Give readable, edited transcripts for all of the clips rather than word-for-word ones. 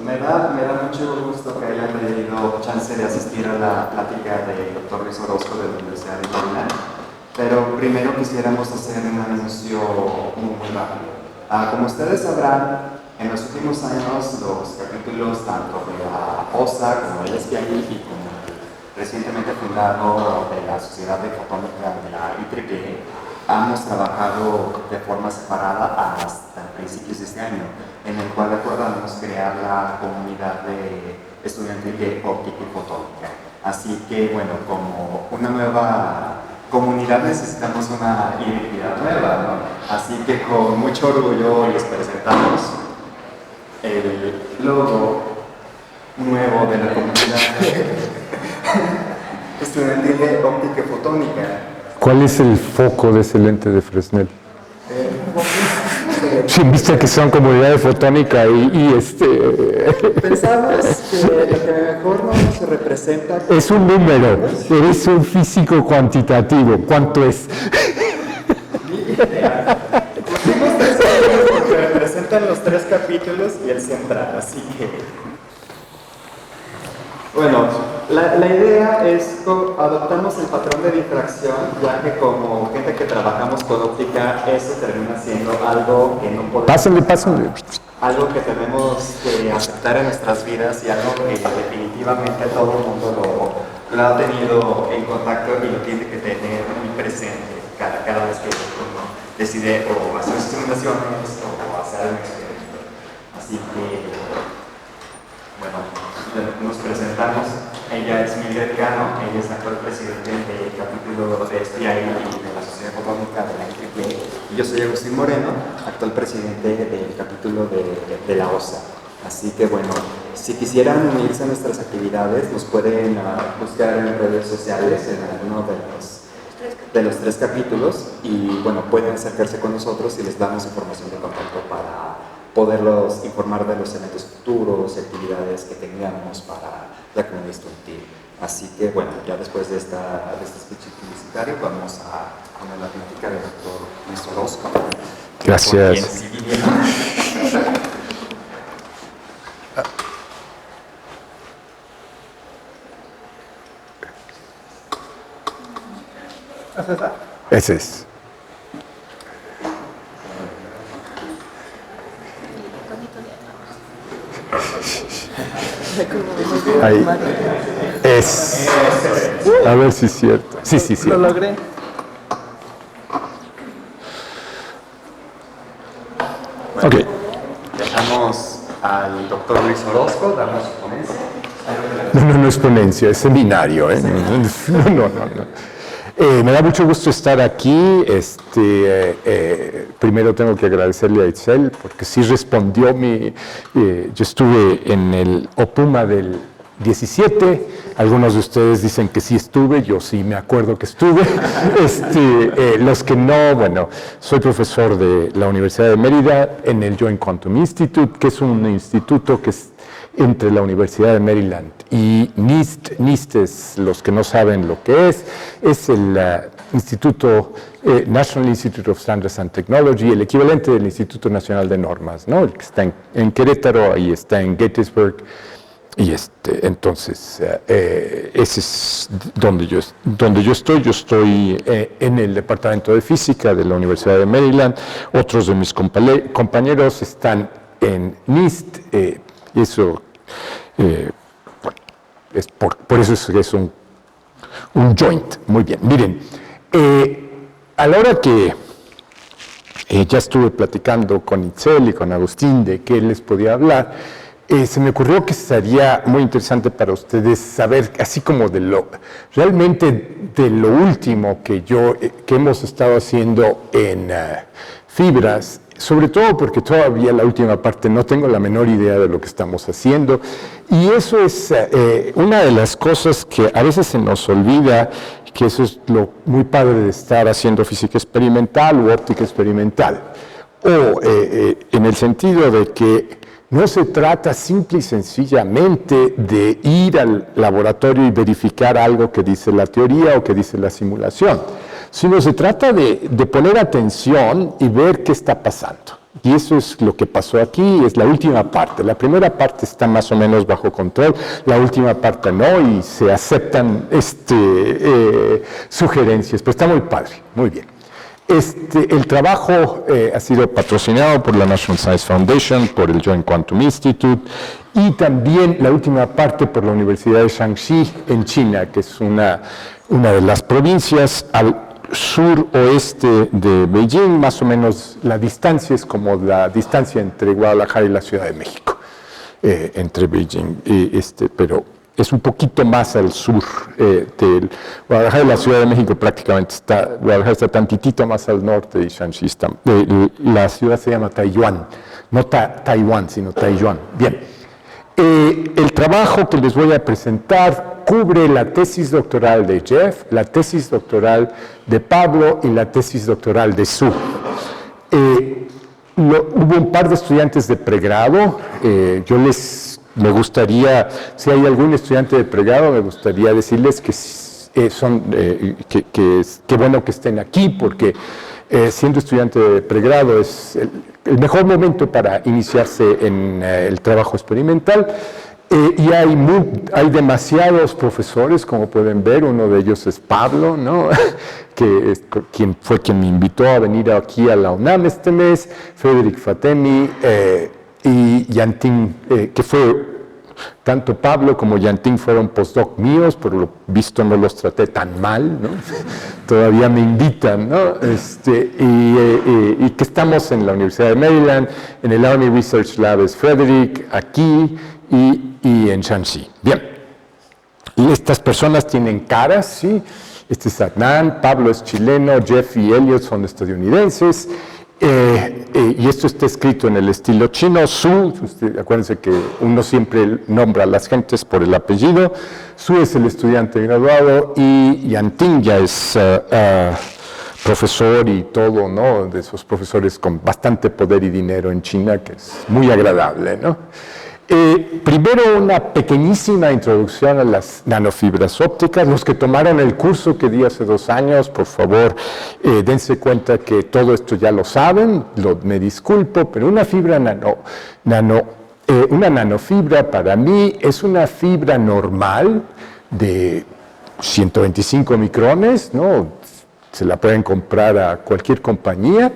me da mucho gusto que hayan tenido chance de asistir a la plática del Dr. Luis Orozco de la Universidad de Maryland, pero primero quisiéramos hacer un anuncio muy rápido. Como ustedes sabrán, en los últimos años los capítulos tanto de la OSA como del SPI y como recientemente fundado de la Sociedad de Fotónica de la IEEE hemos trabajado de forma separada hasta principios de este año, en el cual acordamos crear la comunidad de estudiantil de óptica y fotónica. Así que, bueno, como una nueva comunidad necesitamos una identidad nueva, ¿no? Así que con mucho orgullo les presentamos el logo nuevo de la comunidad estudiantil de óptica y fotónica. ¿Cuál es el foco de ese lente de Fresnel? Sí, viste que son comunidades fotónica Pensamos que mejor no se representa. Es un número, eres un físico cuantitativo. ¿Cuánto es? Pusimos 3 capítulos porque representan los 3 capítulos y el central, así que... Bueno, la idea es que adoptamos el patrón de difracción, ya que como gente que trabajamos con óptica, eso termina siendo algo que no podemos... Pásenle. Algo que tenemos que aceptar en nuestras vidas y algo que definitivamente todo el mundo lo ha tenido en contacto y lo tiene que tener muy presente cada vez que uno decide o hacer simulaciones o hacer un experimento. Así que, bueno, nos presentamos. Ella es Mildred Cano, ella es actual presidente del capítulo de SPI y de la Sociedad Fotónica de la IEEE. Y yo soy Agustín Moreno, actual presidente del capítulo de la OSA. Así que bueno, si quisieran unirse a nuestras actividades, nos pueden buscar en redes sociales en alguno de los 3 capítulos y bueno, pueden acercarse con nosotros y les damos información de contacto para poderlos informar de los eventos futuros, actividades que tengamos para la comunidad estudiantil. Así que bueno, ya después de este speech publicitario vamos a poner la plática del Dr. Luis Orozco. Gracias. Ese es. Ahí. Es. A ver si es cierto. Sí. Lo logré. Bueno, Ok. dejamos al Dr. Luis Orozco, damos su ponencia. No es ponencia, es seminario. No. Me da mucho gusto estar aquí. Primero tengo que agradecerle a Itzel porque sí respondió yo estuve en el OPUMA del 17, algunos de ustedes dicen que sí estuve, yo sí me acuerdo que estuve. Los que no, bueno, soy profesor de la Universidad de Mérida en el Joint Quantum Institute, que es un instituto que es entre la Universidad de Maryland y NIST. NIST es, los que no saben lo que es el Instituto National Institute of Standards and Technology, el equivalente del Instituto Nacional de Normas, ¿no? El que está en Querétaro, ahí está en Gettysburg, y entonces ese es donde yo estoy. Yo estoy en el Departamento de Física de la Universidad de Maryland. Otros de mis compañeros están en NIST, y eso por eso es un joint. Muy bien, miren, a la hora que ya estuve platicando con Itzel y con Agustín de qué les podía hablar, se me ocurrió que sería muy interesante para ustedes saber, así como realmente de lo último que hemos estado haciendo en fibras, sobre todo porque todavía la última parte no tengo la menor idea de lo que estamos haciendo, y eso es una de las cosas que a veces se nos olvida, que eso es lo muy padre de estar haciendo física experimental u óptica experimental, o en el sentido de que no se trata simple y sencillamente de ir al laboratorio y verificar algo que dice la teoría o que dice la simulación, sino se trata de poner atención y ver qué está pasando. Y eso es lo que pasó aquí, es la última parte. La primera parte está más o menos bajo control, la última parte no, y se aceptan sugerencias, pero está muy padre, muy bien. El trabajo ha sido patrocinado por la National Science Foundation, por el Joint Quantum Institute, y también la última parte por la Universidad de Shaanxi en China, que es una de las provincias al suroeste de Beijing. Más o menos la distancia es como la distancia entre Guadalajara y la Ciudad de México, entre Beijing, pero es un poquito más al sur de Guadalajara y la Ciudad de México. Prácticamente Guadalajara está tantitito más al norte y Shaanxi está, la ciudad se llama Taiyuan, no Taiwán, sino Taiyuan. Bien, el trabajo que les voy a presentar cubre la tesis doctoral de Jeff, la tesis doctoral de Pablo y la tesis doctoral de Sue. Hubo un par de estudiantes de pregrado. Me gustaría, si hay algún estudiante de pregrado, me gustaría decirles que qué bueno que estén aquí, porque siendo estudiante de pregrado es el mejor momento para iniciarse en el trabajo experimental. Y hay demasiados profesores, como pueden ver. Uno de ellos es Pablo, ¿no? quien me invitó a venir aquí a la UNAM este mes, Frédéric Fatemi y Yanting, que fue, tanto Pablo como Yanting fueron postdoc míos, por lo visto no los traté tan mal, ¿no? Todavía me invitan, ¿no? Y que estamos en la Universidad de Maryland, en el Army Research Lab es Frédéric, aquí, y en Shaanxi. Bien, y estas personas tienen caras, ¿sí? Este es Adnan, Pablo es chileno, Jeff y Elliot son estadounidenses, y esto está escrito en el estilo chino. Su, acuérdense que uno siempre nombra a las gentes por el apellido. Su es el estudiante graduado y Yanting ya es profesor y todo, ¿no? De esos profesores con bastante poder y dinero en China, que es muy agradable, ¿no? Primero una pequeñísima introducción a las nanofibras ópticas. Los que tomaron el curso que di hace 2 años, por favor, dense cuenta que todo esto ya lo saben, me disculpo, pero una fibra una nanofibra para mí es una fibra normal de 125 micrones, ¿no? Se la pueden comprar a cualquier compañía.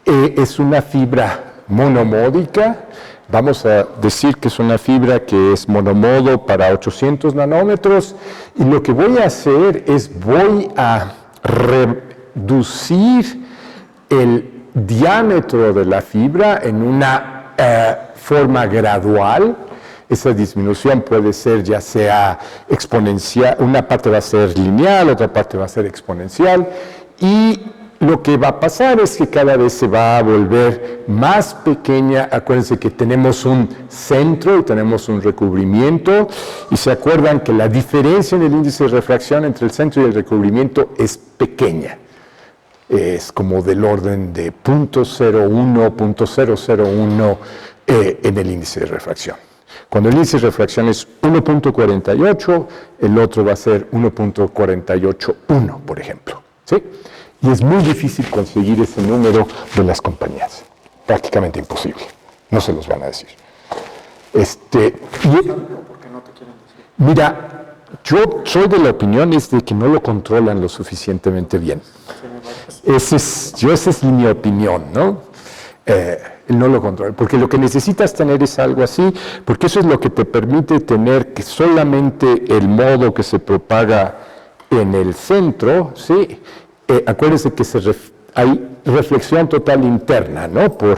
Es una fibra monomódica. Vamos a decir que es una fibra que es monomodo para 800 nanómetros, y lo que voy a hacer es voy a reducir el diámetro de la fibra en una forma gradual. Esa disminución puede ser ya sea exponencial, una parte va a ser lineal, otra parte va a ser exponencial, y lo que va a pasar es que cada vez se va a volver más pequeña. Acuérdense que tenemos un centro y tenemos un recubrimiento, y se acuerdan que la diferencia en el índice de refracción entre el centro y el recubrimiento es pequeña. Es como del orden de 0.01, 0.001 en el índice de refracción. Cuando el índice de refracción es 1.48, el otro va a ser 1.481, por ejemplo, ¿sí? Y es muy difícil conseguir ese número de las compañías. Prácticamente imposible. No se los van a decir. ¿Por qué no te quieren decir? Mira, yo soy de la opinión de que no lo controlan lo suficientemente bien. Esa es mi opinión, ¿no? No lo controlan. Porque lo que necesitas tener es algo así, porque eso es lo que te permite tener que solamente el modo que se propaga en el centro, ¿sí? Acuérdense que hay reflexión total interna, ¿no? Por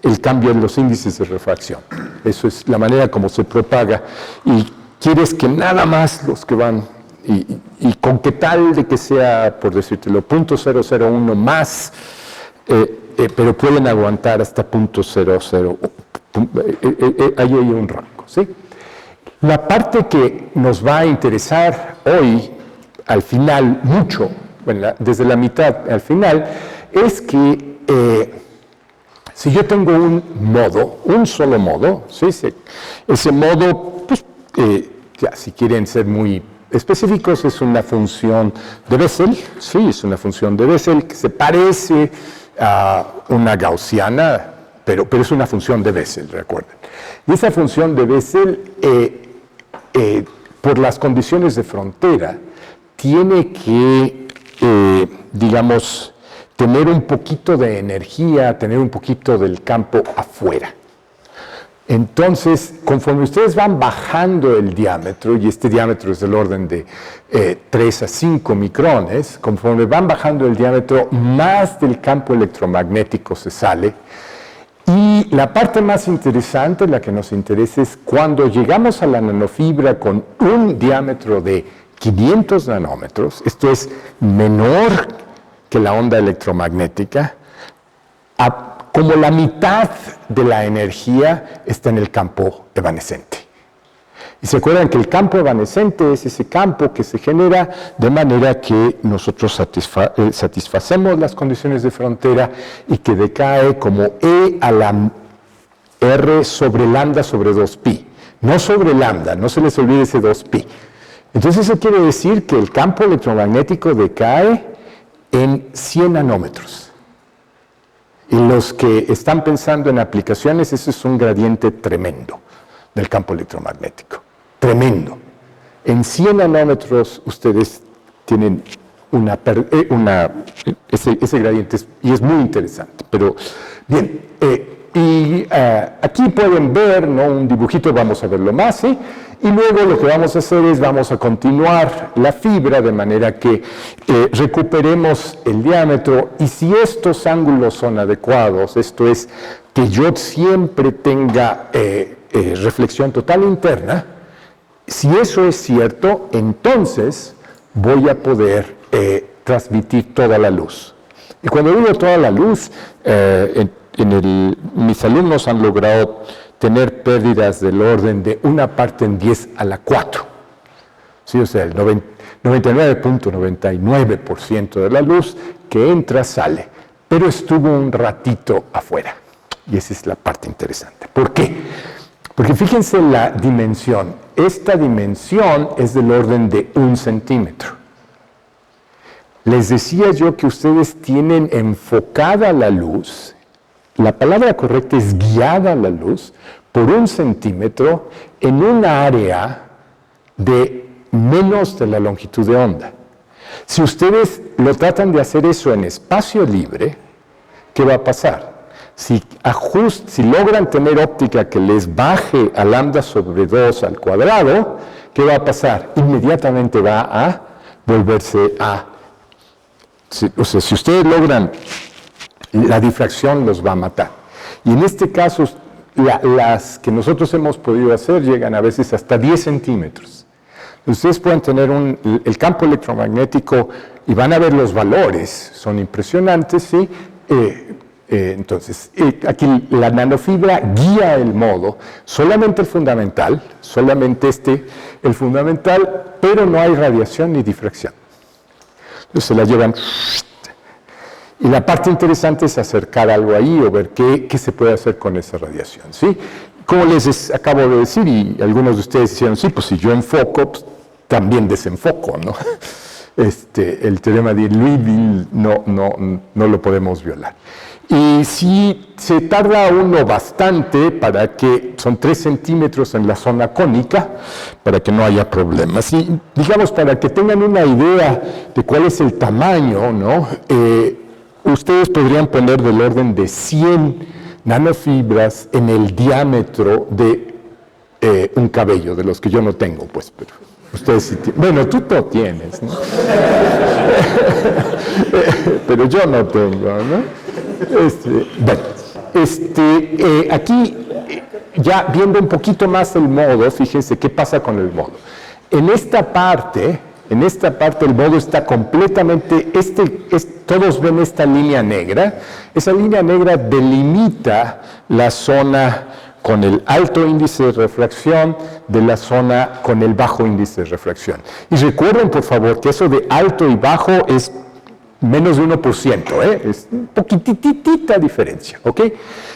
el cambio en los índices de refracción. Eso es la manera como se propaga. Y quieres que nada más los que van, y con qué tal de que sea, por decírtelo, 0.001 más, pero pueden aguantar hasta 0.00. Ahí hay un rango, ¿sí? La parte que nos va a interesar hoy, al final, mucho, bueno, desde la mitad al final, es que si yo tengo un solo modo, ¿sí? Ese modo, pues, ya, si quieren ser muy específicos, es una función de Bessel, sí, es una función de Bessel que se parece a una gaussiana, pero es una función de Bessel, recuerden. Y esa función de Bessel, por las condiciones de frontera, tiene que, digamos, tener un poquito de energía, tener un poquito del campo afuera. Entonces, conforme ustedes van bajando el diámetro, y este diámetro es del orden de 3 a 5 micrones, conforme van bajando el diámetro, más del campo electromagnético se sale. Y la parte más interesante, la que nos interesa, es cuando llegamos a la nanofibra con un diámetro de 500 nanómetros, esto es menor que la onda electromagnética, como la mitad de la energía está en el campo evanescente. Y se acuerdan que el campo evanescente es ese campo que se genera de manera que nosotros satisfacemos las condiciones de frontera y que decae como E a la R sobre lambda sobre 2pi. No sobre lambda, no se les olvide ese 2pi. Entonces eso quiere decir que el campo electromagnético decae en 100 nanómetros. Y los que están pensando en aplicaciones, ese es un gradiente tremendo del campo electromagnético. Tremendo. En 100 nanómetros ustedes tienen ese gradiente y es muy interesante. Pero bien, aquí pueden ver, ¿no?, un dibujito, vamos a verlo más, ¿sí? Y luego lo que vamos a hacer es vamos a continuar la fibra de manera que recuperemos el diámetro, y si estos ángulos son adecuados, esto es que yo siempre tenga reflexión total interna, si eso es cierto, entonces voy a poder transmitir toda la luz. Y cuando digo toda la luz, mis alumnos han logrado tener pérdidas del orden de 1/10⁴. ¿Sí? O sea, el 99.99% de la luz que entra sale, pero estuvo un ratito afuera. Y esa es la parte interesante. ¿Por qué? Porque fíjense la dimensión. Esta dimensión es del orden de 1 centímetro. Les decía yo que ustedes tienen enfocada la luz. La palabra correcta es guiada la luz por 1 centímetro en un área de menos de la longitud de onda. Si ustedes lo tratan de hacer eso en espacio libre, ¿qué va a pasar? Si logran tener óptica que les baje a lambda sobre 2 al cuadrado, ¿qué va a pasar? Inmediatamente va a volverse a... si ustedes logran, la difracción los va a matar. Y en este caso, las que nosotros hemos podido hacer llegan a veces hasta 10 centímetros. Ustedes pueden tener el campo electromagnético y van a ver los valores, son impresionantes, ¿sí? Entonces, aquí la nanofibra guía el modo, solamente el fundamental, el fundamental, pero no hay radiación ni difracción. Entonces se la llevan. Y la parte interesante es acercar algo ahí o ver qué se puede hacer con esa radiación, ¿sí? Como les acabo de decir, y algunos de ustedes dijeron, sí, pues si yo enfoco, pues, también desenfoco, ¿no? El teorema de Liouville no lo podemos violar. Y si se tarda uno bastante para que, son 3 centímetros en la zona cónica, para que no haya problemas. Y digamos, para que tengan una idea de cuál es el tamaño, ¿no? Ustedes podrían poner del orden de 100 nanofibras en el diámetro de un cabello, de los que yo no tengo, pues, pero ustedes sí tienen. Bueno, tú no tienes, ¿no? Pero yo no tengo, ¿no? Aquí, ya viendo un poquito más el modo, fíjense qué pasa con el modo. En esta parte el modo está completamente, todos ven esta línea negra. Esa línea negra delimita la zona con el alto índice de refracción de la zona con el bajo índice de refracción. Y recuerden, por favor, que eso de alto y bajo es menos de 1%, es un poquititita diferencia, ¿ok?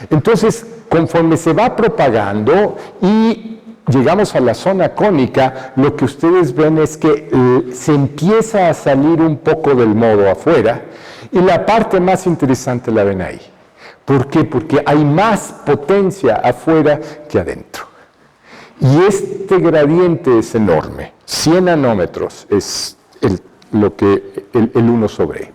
Entonces, conforme se va propagando y llegamos a la zona cónica, lo que ustedes ven es que se empieza a salir un poco del modo afuera, y la parte más interesante la ven ahí, ¿Por qué? Porque hay más potencia afuera que adentro. Y este gradiente es enorme. 100 nanómetros es el 1 sobre E.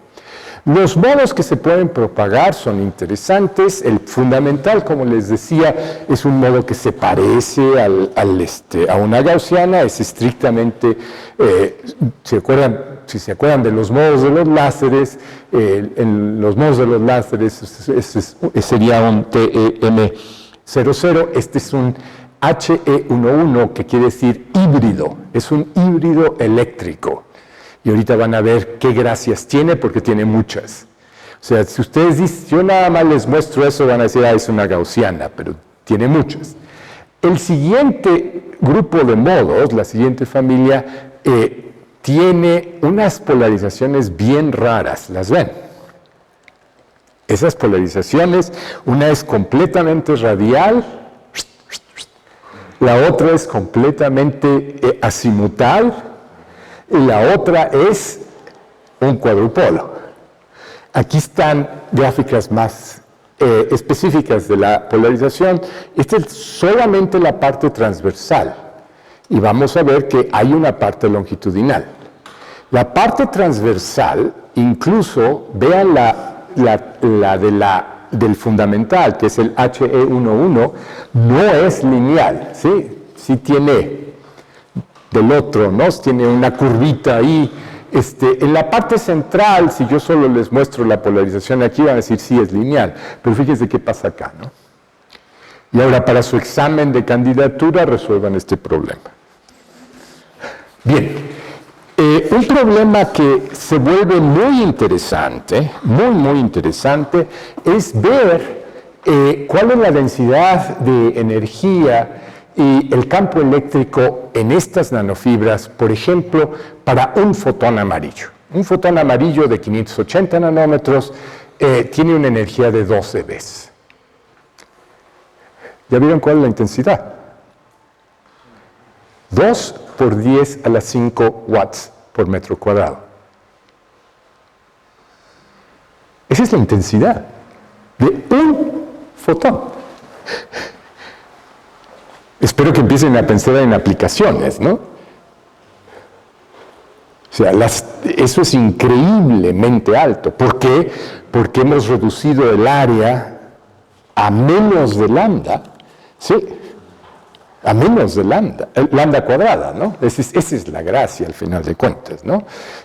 Los modos que se pueden propagar son interesantes. El fundamental, como les decía, es un modo que se parece a una gaussiana, es estrictamente, si se acuerdan de los modos de los láseres, en los modos de los láseres sería un TEM00, este es un HE11, que quiere decir híbrido, es un híbrido eléctrico. Y ahorita van a ver qué gracias tiene, porque tiene muchas. O sea, si ustedes dicen, yo nada más les muestro eso, van a decir, es una gaussiana, pero tiene muchas. El siguiente grupo de modos, la siguiente familia, tiene unas polarizaciones bien raras, ¿las ven? Esas polarizaciones, una es completamente radial, la otra es completamente azimutal, y la otra es un cuadrupolo. Aquí están gráficas más específicas de la polarización. Esta es solamente la parte transversal. Y vamos a ver que hay una parte longitudinal. La parte transversal, incluso, vean del fundamental, que es el HE11, no es lineal, ¿sí? Sí tiene del otro, ¿no? Tiene una curvita ahí. En la parte central, si yo solo les muestro la polarización aquí, van a decir sí es lineal, pero fíjense qué pasa acá, ¿no? Y ahora, para su examen de candidatura, resuelvan este problema. Bien, un problema que se vuelve muy interesante, muy interesante, es ver cuál es la densidad de energía y el campo eléctrico en estas nanofibras, por ejemplo, para un fotón amarillo. Un fotón amarillo de 580 nanómetros tiene una energía de 12 eV. ¿Ya vieron cuál es la intensidad? 2 por 10 a la 5 watts por metro cuadrado. Esa es la intensidad de un fotón. Espero que empiecen a pensar en aplicaciones, ¿no? O sea, eso es increíblemente alto. ¿Por qué? Porque hemos reducido el área a menos de lambda, ¿sí? A menos de lambda cuadrada, ¿no? Esa es la gracia, al final de cuentas, ¿no?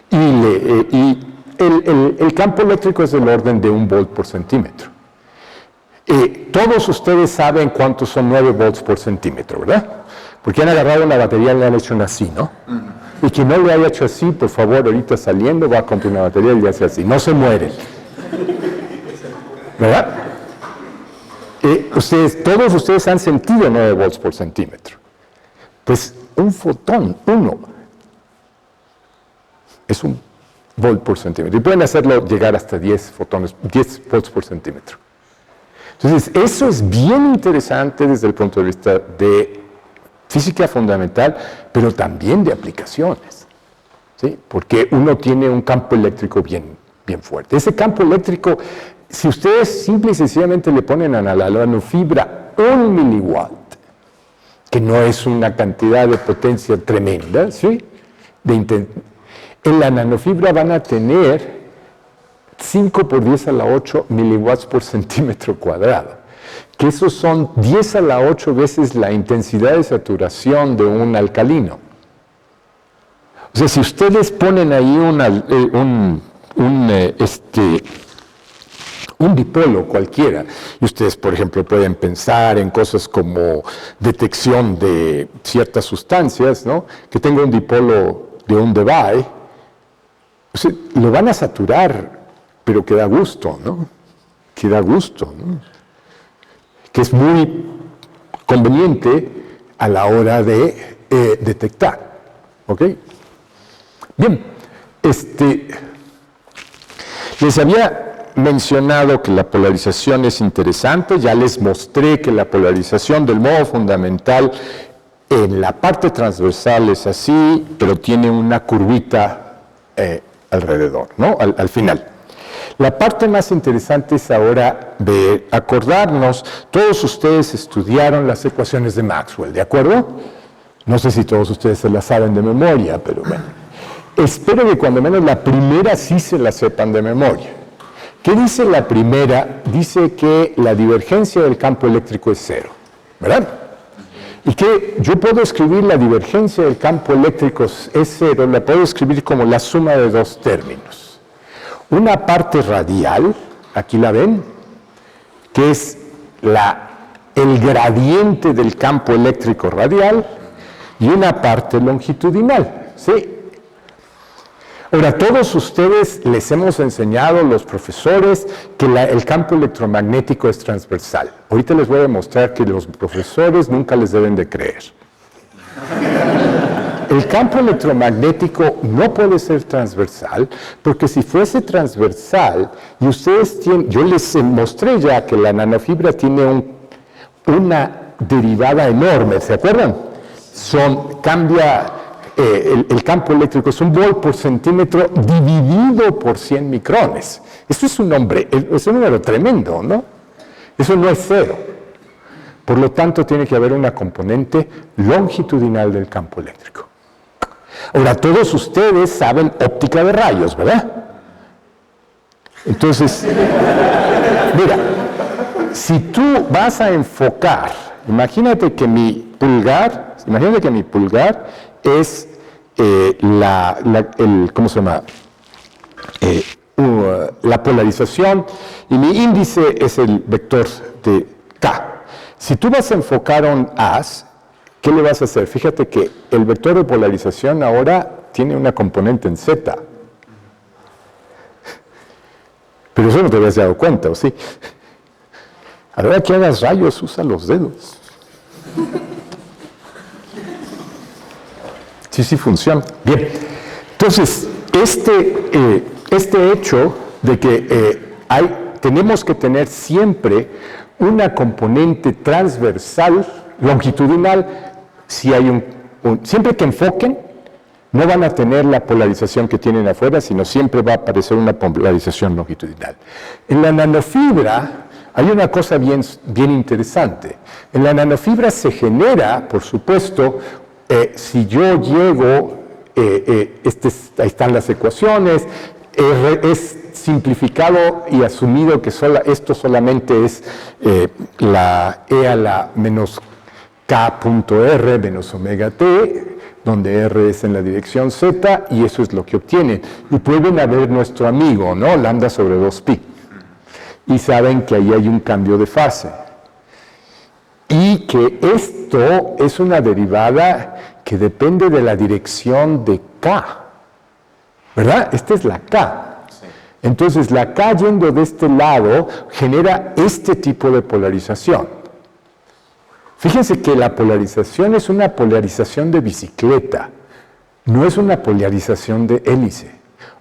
Y el campo eléctrico es del orden de 1 volt por centímetro. Todos ustedes saben cuántos son 9 volts por centímetro, ¿verdad? Porque han agarrado una batería y le han hecho así, ¿no? Y quien no lo haya hecho así, por favor, ahorita saliendo, va a comprar una batería y le hace así. No se muere. ¿Verdad? Todos ustedes han sentido 9 volts por centímetro. Pues un fotón, uno, es 1 volt por centímetro. Y pueden hacerlo llegar hasta 10 volts por centímetro. Entonces, eso es bien interesante desde el punto de vista de física fundamental, pero también de aplicaciones, ¿sí? Porque uno tiene un campo eléctrico bien fuerte. Ese campo eléctrico, si ustedes simple y sencillamente le ponen a la nanofibra 1 miliwatt, que no es una cantidad de potencia tremenda, ¿sí? En la nanofibra van a tener 5 por 10 a la 8 miliwatts por centímetro cuadrado, que esos son 10 a la 8 veces la intensidad de saturación de un alcalino. O sea, si ustedes ponen ahí un dipolo cualquiera, y ustedes, por ejemplo, pueden pensar en cosas como detección de ciertas sustancias, ¿no? Que tenga un dipolo de un Debye, o sea, lo van a saturar, pero que da gusto, ¿no? Que da gusto, ¿no? Que es muy conveniente a la hora de detectar, ¿ok? Bien, les había mencionado que la polarización es interesante, ya les mostré que la polarización del modo fundamental en la parte transversal es así, pero tiene una curvita alrededor, ¿no? Al final. La parte más interesante es ahora de acordarnos, todos ustedes estudiaron las ecuaciones de Maxwell, ¿de acuerdo? No sé si todos ustedes se las saben de memoria, pero bueno. Espero que cuando menos la primera sí se la sepan de memoria. ¿Qué dice la primera? Dice que la divergencia del campo eléctrico es cero, ¿verdad? Y que yo puedo escribir la divergencia del campo eléctrico es cero, la puedo escribir como la suma de dos términos. Una parte radial, aquí la ven, que es el gradiente del campo eléctrico radial, y una parte longitudinal, ¿sí? Ahora, todos ustedes les hemos enseñado, los profesores, que el campo electromagnético es transversal. Ahorita les voy a demostrar que los profesores nunca les deben de creer. El campo electromagnético no puede ser transversal, porque si fuese transversal, y ustedes tienen, yo les mostré ya que la nanofibra tiene una derivada enorme, ¿se acuerdan? Cambia... el campo eléctrico es un volt por centímetro dividido por 100 micrones. Eso es un número tremendo, ¿no? Eso no es cero. Por lo tanto, tiene que haber una componente longitudinal del campo eléctrico. Ahora, todos ustedes saben óptica de rayos, ¿verdad? Entonces, mira, si tú vas a enfocar, imagínate que mi pulgar es ¿cómo se llama? La polarización, y mi índice es el vector de K. Si tú vas a enfocar un haz, ¿qué le vas a hacer? Fíjate que el vector de polarización ahora tiene una componente en Z. Pero eso no te habías dado cuenta, ¿o sí? A la hora que hagas rayos, usa los dedos. Sí funciona. Bien. Entonces, este hecho de que tenemos que tener siempre una componente transversal, longitudinal, siempre que enfoquen, no van a tener la polarización que tienen afuera, sino siempre va a aparecer una polarización longitudinal. En la nanofibra hay una cosa bien interesante. En la nanofibra se genera, por supuesto, si yo llego, ahí están las ecuaciones, es simplificado y asumido que esto solamente es la E a la menos K.R menos omega T, donde R es en la dirección Z, y eso es lo que obtienen. Y pueden haber nuestro amigo, ¿no? Lambda sobre 2pi. Y saben que ahí hay un cambio de fase. Y que esto es una derivada que depende de la dirección de K, ¿verdad? Esta es la K. Sí. Entonces, la K yendo de este lado genera este tipo de polarización. Fíjense que la polarización es una polarización de bicicleta, no es una polarización de hélice.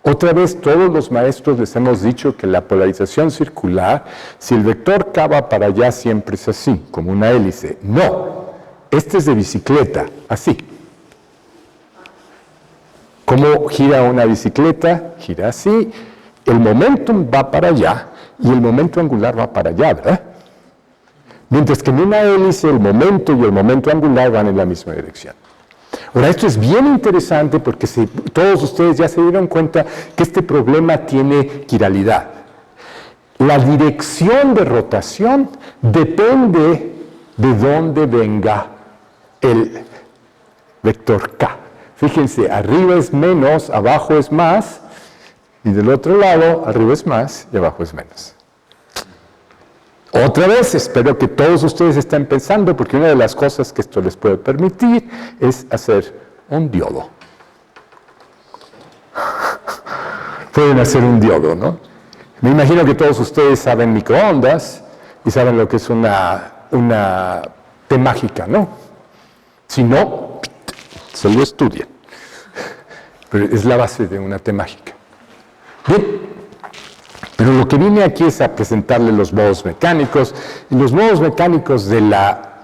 Otra vez, todos los maestros les hemos dicho que la polarización circular, si el vector K va para allá, siempre es así, como una hélice. No, este es de bicicleta, así. ¿Cómo gira una bicicleta? Gira así, el momentum va para allá y el momento angular va para allá, ¿verdad? Mientras que en una hélice el momento y el momento angular van en la misma dirección. Ahora, esto es bien interesante porque todos ustedes ya se dieron cuenta que este problema tiene quiralidad. La dirección de rotación depende de dónde venga el vector K. Fíjense, arriba es menos, abajo es más, y del otro lado, arriba es más y abajo es menos. Otra vez, espero que todos ustedes estén pensando, porque una de las cosas que esto les puede permitir es hacer un diodo. Pueden hacer un diodo, ¿no? Me imagino que todos ustedes saben microondas y saben lo que es una T mágica, ¿no? Si no, se lo estudian. Pero es la base de una T mágica. Bien. Pero lo que vine aquí es a presentarle los modos mecánicos, y los modos mecánicos de la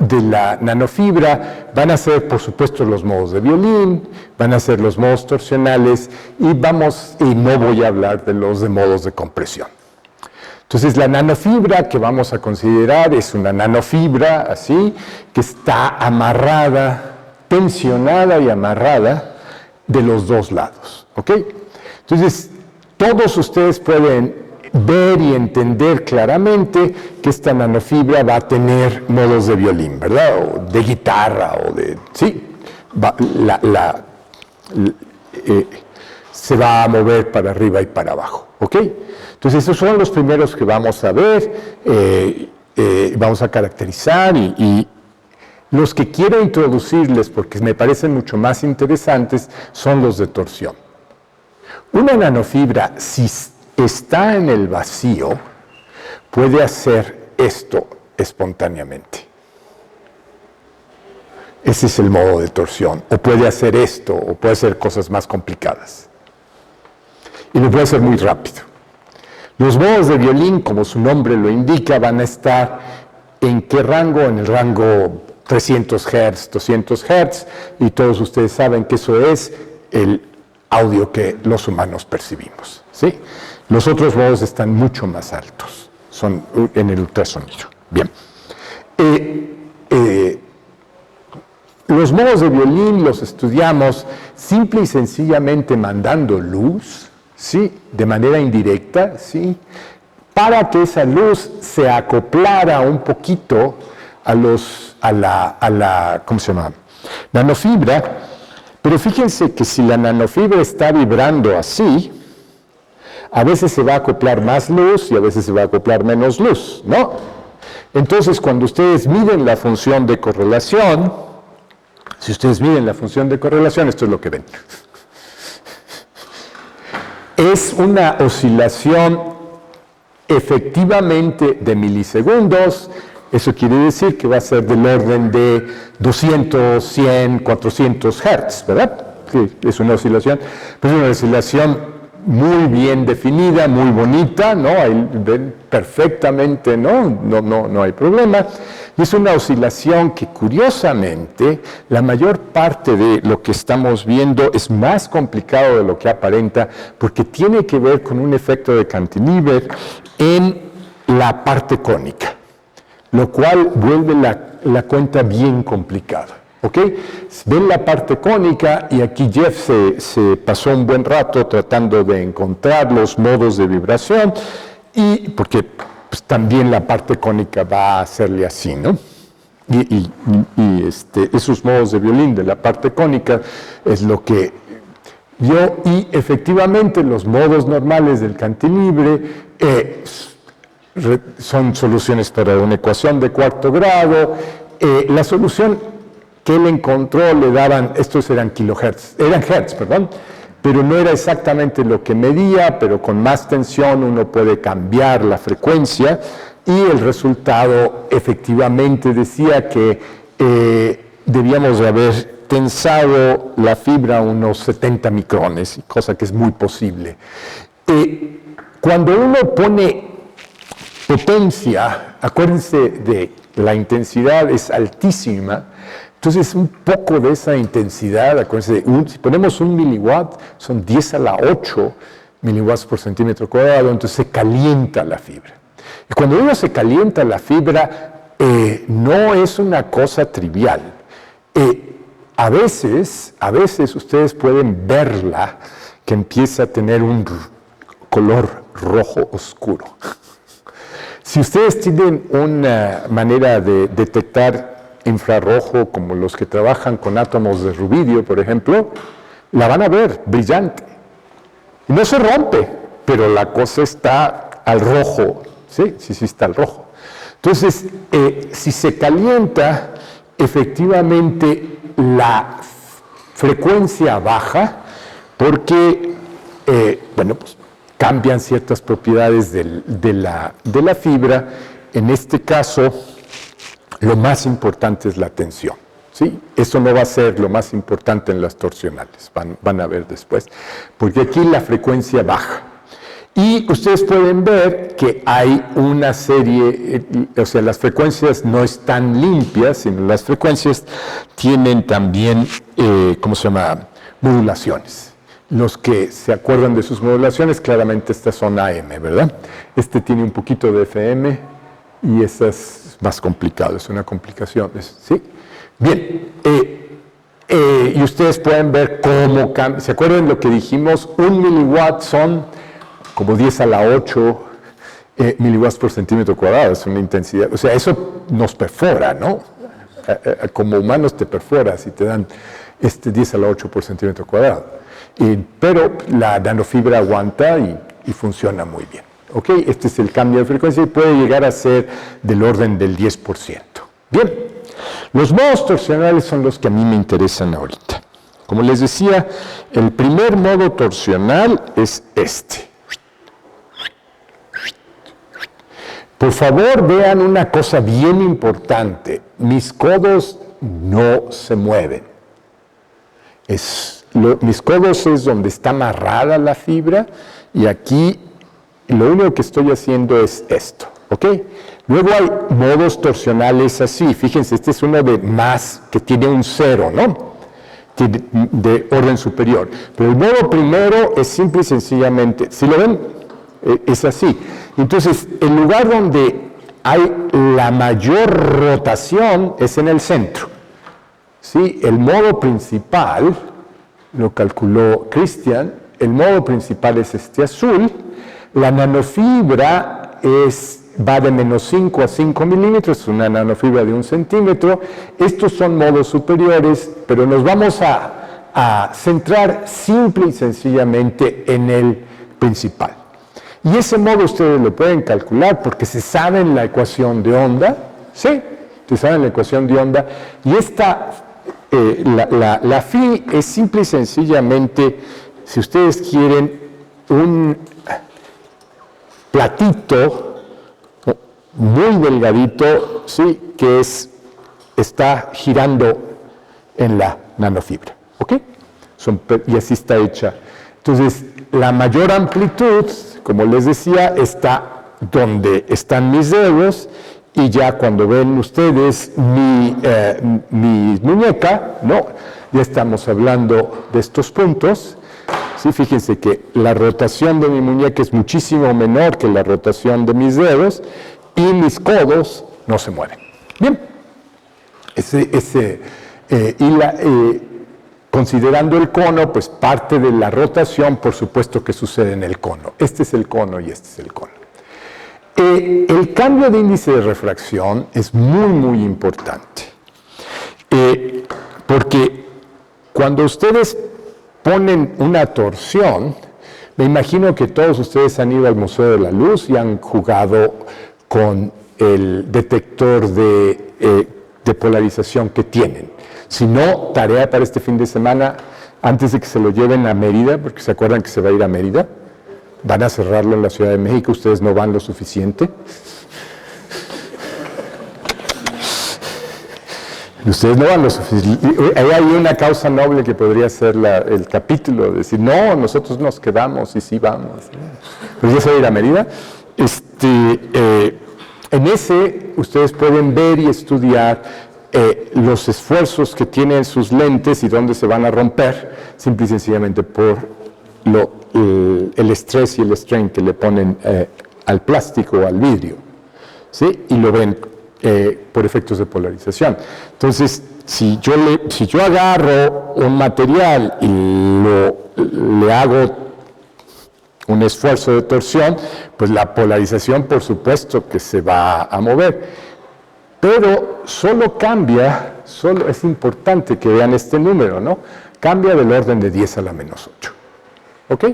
nanofibra van a ser, por supuesto, los modos de violín, van a ser los modos torsionales, y no voy a hablar de los modos de compresión. Entonces, la nanofibra que vamos a considerar es una nanofibra así, que está amarrada, tensionada y amarrada de los dos lados, ¿ok? Entonces, todos ustedes pueden ver y entender claramente que esta nanofibra va a tener modos de violín, ¿verdad? O de guitarra, o de... Sí, se va a mover para arriba y para abajo, ¿ok? Entonces, esos son los primeros que vamos a ver, vamos a caracterizar y los que quiero introducirles, porque me parecen mucho más interesantes, son los de torsión. Una nanofibra, si está en el vacío, puede hacer esto espontáneamente. Ese es el modo de torsión. O puede hacer esto, o puede hacer cosas más complicadas. Y lo puede hacer muy rápido. Los modos de violín, como su nombre lo indica, van a estar ¿en qué rango? En el rango 300 Hz, 200 Hz, y todos ustedes saben que eso es el audio que los humanos percibimos, ¿sí? Los otros modos están mucho más altos, son en el ultrasonido. Bien. Los modos de violín los estudiamos simple y sencillamente mandando luz, ¿sí? De manera indirecta, ¿sí? Para que esa luz se acoplara un poquito a la ¿cómo se llama? Nanofibra. Pero fíjense que si la nanofibra está vibrando así, a veces se va a acoplar más luz y a veces se va a acoplar menos luz, ¿no? Entonces, cuando ustedes miden la función de correlación, si ustedes miden la función de correlación, esto es lo que ven. Es una oscilación efectivamente de milisegundos. Eso quiere decir que va a ser del orden de 200, 100, 400 Hz, ¿verdad? Sí, es una oscilación, pues es una oscilación muy bien definida, muy bonita, ¿no? Ahí ven perfectamente, no hay problema. Y es una oscilación que, curiosamente, la mayor parte de lo que estamos viendo es más complicado de lo que aparenta, porque tiene que ver con un efecto de cantilever en la parte cónica, lo cual vuelve la cuenta bien complicada, ¿ok? Ven la parte cónica y aquí Jeff se pasó un buen rato tratando de encontrar los modos de vibración y porque pues, también la parte cónica va a hacerle así, ¿no? Y esos modos de violín de la parte cónica es lo que vio y efectivamente los modos normales del cantilever son soluciones para una ecuación de cuarto grado. La solución que él encontró le daban, estos eran hertz, perdón, pero no era exactamente lo que medía, pero con más tensión uno puede cambiar la frecuencia y el resultado efectivamente decía que debíamos haber tensado la fibra a unos 70 micrones, cosa que es muy posible. Cuando uno pone potencia, acuérdense de la intensidad es altísima, entonces un poco de esa intensidad, acuérdense, si ponemos 1 miliwatt, son 10 a la 8 miliwatts por centímetro cuadrado, entonces se calienta la fibra. Y cuando uno se calienta la fibra, no es una cosa trivial. A veces ustedes pueden verla que empieza a tener un color rojo oscuro. Si ustedes tienen una manera de detectar infrarrojo, como los que trabajan con átomos de rubidio, por ejemplo, la van a ver brillante. Y no se rompe, pero la cosa está al rojo. Sí está al rojo. Entonces, si se calienta, efectivamente la frecuencia baja porque, pues, cambian ciertas propiedades de la fibra. En este caso, lo más importante es la tensión, ¿sí? Eso no va a ser lo más importante en las torsionales, van a ver después, porque aquí la frecuencia baja. Y ustedes pueden ver que hay una serie, o sea, las frecuencias no están limpias, sino las frecuencias tienen también, modulaciones. Los que se acuerdan de sus modulaciones, claramente estas son AM, ¿verdad? Este tiene un poquito de FM y ese es más complicado, es una complicación, ¿sí? Bien, y ustedes pueden ver cómo cambia. ¿Se acuerdan lo que dijimos? 1 miliwatt son como 10 a la 8 miliwatts por centímetro cuadrado, es una intensidad, o sea, eso nos perfora, ¿no? Como humanos te perfora si te dan 10 a la 8 por centímetro cuadrado. Pero la nanofibra aguanta y funciona muy bien. ¿Ok? Este es el cambio de frecuencia y puede llegar a ser del orden del 10%. Bien, los modos torsionales son los que a mí me interesan ahorita. Como les decía, el primer modo torsional es este. Por favor, vean una cosa bien importante. Mis codos no se mueven. Mis codos es donde está amarrada la fibra y aquí lo único que estoy haciendo es esto, ¿ok? Luego hay modos torsionales así, fíjense, este es uno de más, que tiene un 0, ¿no? De orden superior. Pero el modo primero es simple y sencillamente, ¿sí lo ven? Es así. Entonces, el lugar donde hay la mayor rotación es en el centro. ¿Sí? El modo principal, lo calculó Christian, el modo principal es este azul, la nanofibra va de menos 5 a 5 milímetros, es una nanofibra de 1 centímetro, estos son modos superiores, pero nos vamos a centrar simple y sencillamente en el principal. Y ese modo ustedes lo pueden calcular porque se sabe en la ecuación de onda, ¿sí? Se sabe en la ecuación de onda, y esta... la phi es simple y sencillamente, si ustedes quieren, un platito muy delgadito, ¿sí? Que está girando en la nanofibra, ¿ok? Y así está hecha. Entonces, la mayor amplitud, como les decía, está donde están mis dedos. Y ya cuando ven ustedes mi muñeca, ¿no? Ya estamos hablando de estos puntos. ¿Sí? Fíjense que la rotación de mi muñeca es muchísimo menor que la rotación de mis dedos y mis codos no se mueven. Bien. Considerando el cono, pues parte de la rotación, por supuesto que sucede en el cono. Este es el cono y este es el cono. El cambio de índice de refracción es muy, muy importante, porque cuando ustedes ponen una torsión, me imagino que todos ustedes han ido al Museo de la Luz y han jugado con el detector de polarización que tienen. Si no, tarea para este fin de semana, antes de que se lo lleven a Mérida, porque se acuerdan que se va a ir a Mérida, van a cerrarlo en la Ciudad de México, ustedes no van lo suficiente. Ustedes no van lo suficiente. Hay una causa noble que podría ser el capítulo, decir, no, nosotros nos quedamos y sí vamos. Pues ya se va a ir a Mérida. En ese, ustedes pueden ver y estudiar los esfuerzos que tienen sus lentes y dónde se van a romper, simple y sencillamente por el estrés y el strain que le ponen al plástico o al vidrio, ¿sí? Y lo ven por efectos de polarización. Entonces, si yo agarro un material y le hago un esfuerzo de torsión, pues la polarización, por supuesto, que se va a mover. Pero solo cambia, es importante que vean este número, ¿no? Cambia del orden de 10 a la menos 8. ¿Ok?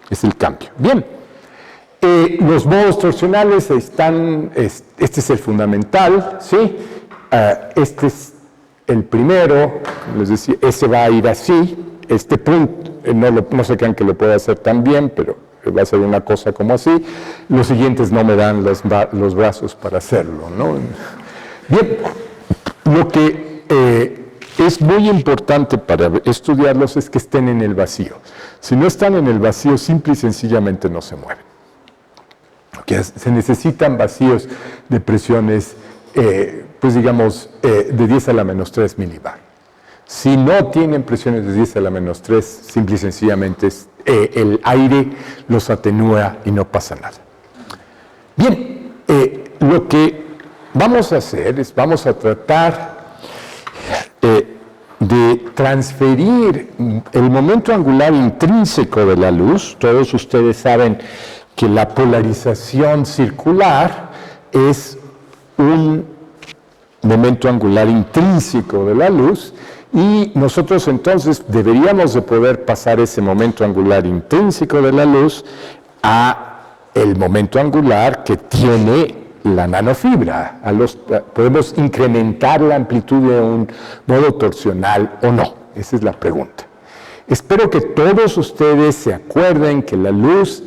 Es el cambio. Bien. Los modos torsionales están, este es el fundamental, ¿sí? Este es el primero, les decía, ese va a ir así, este punto, no se crean que lo pueda hacer tan bien, pero va a ser una cosa como así. Los siguientes no me dan los brazos para hacerlo, ¿no? Bien, lo que es muy importante para estudiarlos es que estén en el vacío. Si no están en el vacío, simple y sencillamente no se mueven. Okay, se necesitan vacíos de presiones, pues digamos, de 10 a la menos 3 milibar. Si no tienen presiones de 10 a la menos 3, simple y sencillamente el aire los atenúa y no pasa nada. Bien, lo que vamos a hacer es, vamos a tratar de transferir el momento angular intrínseco de la luz. Todos ustedes saben que la polarización circular es un momento angular intrínseco de la luz, y nosotros entonces deberíamos de poder pasar ese momento angular intrínseco de la luz a el momento angular que tiene la nanofibra. Podemos incrementar la amplitud de un modo torsional o no. Esa es la pregunta. Espero que todos ustedes se acuerden que la luz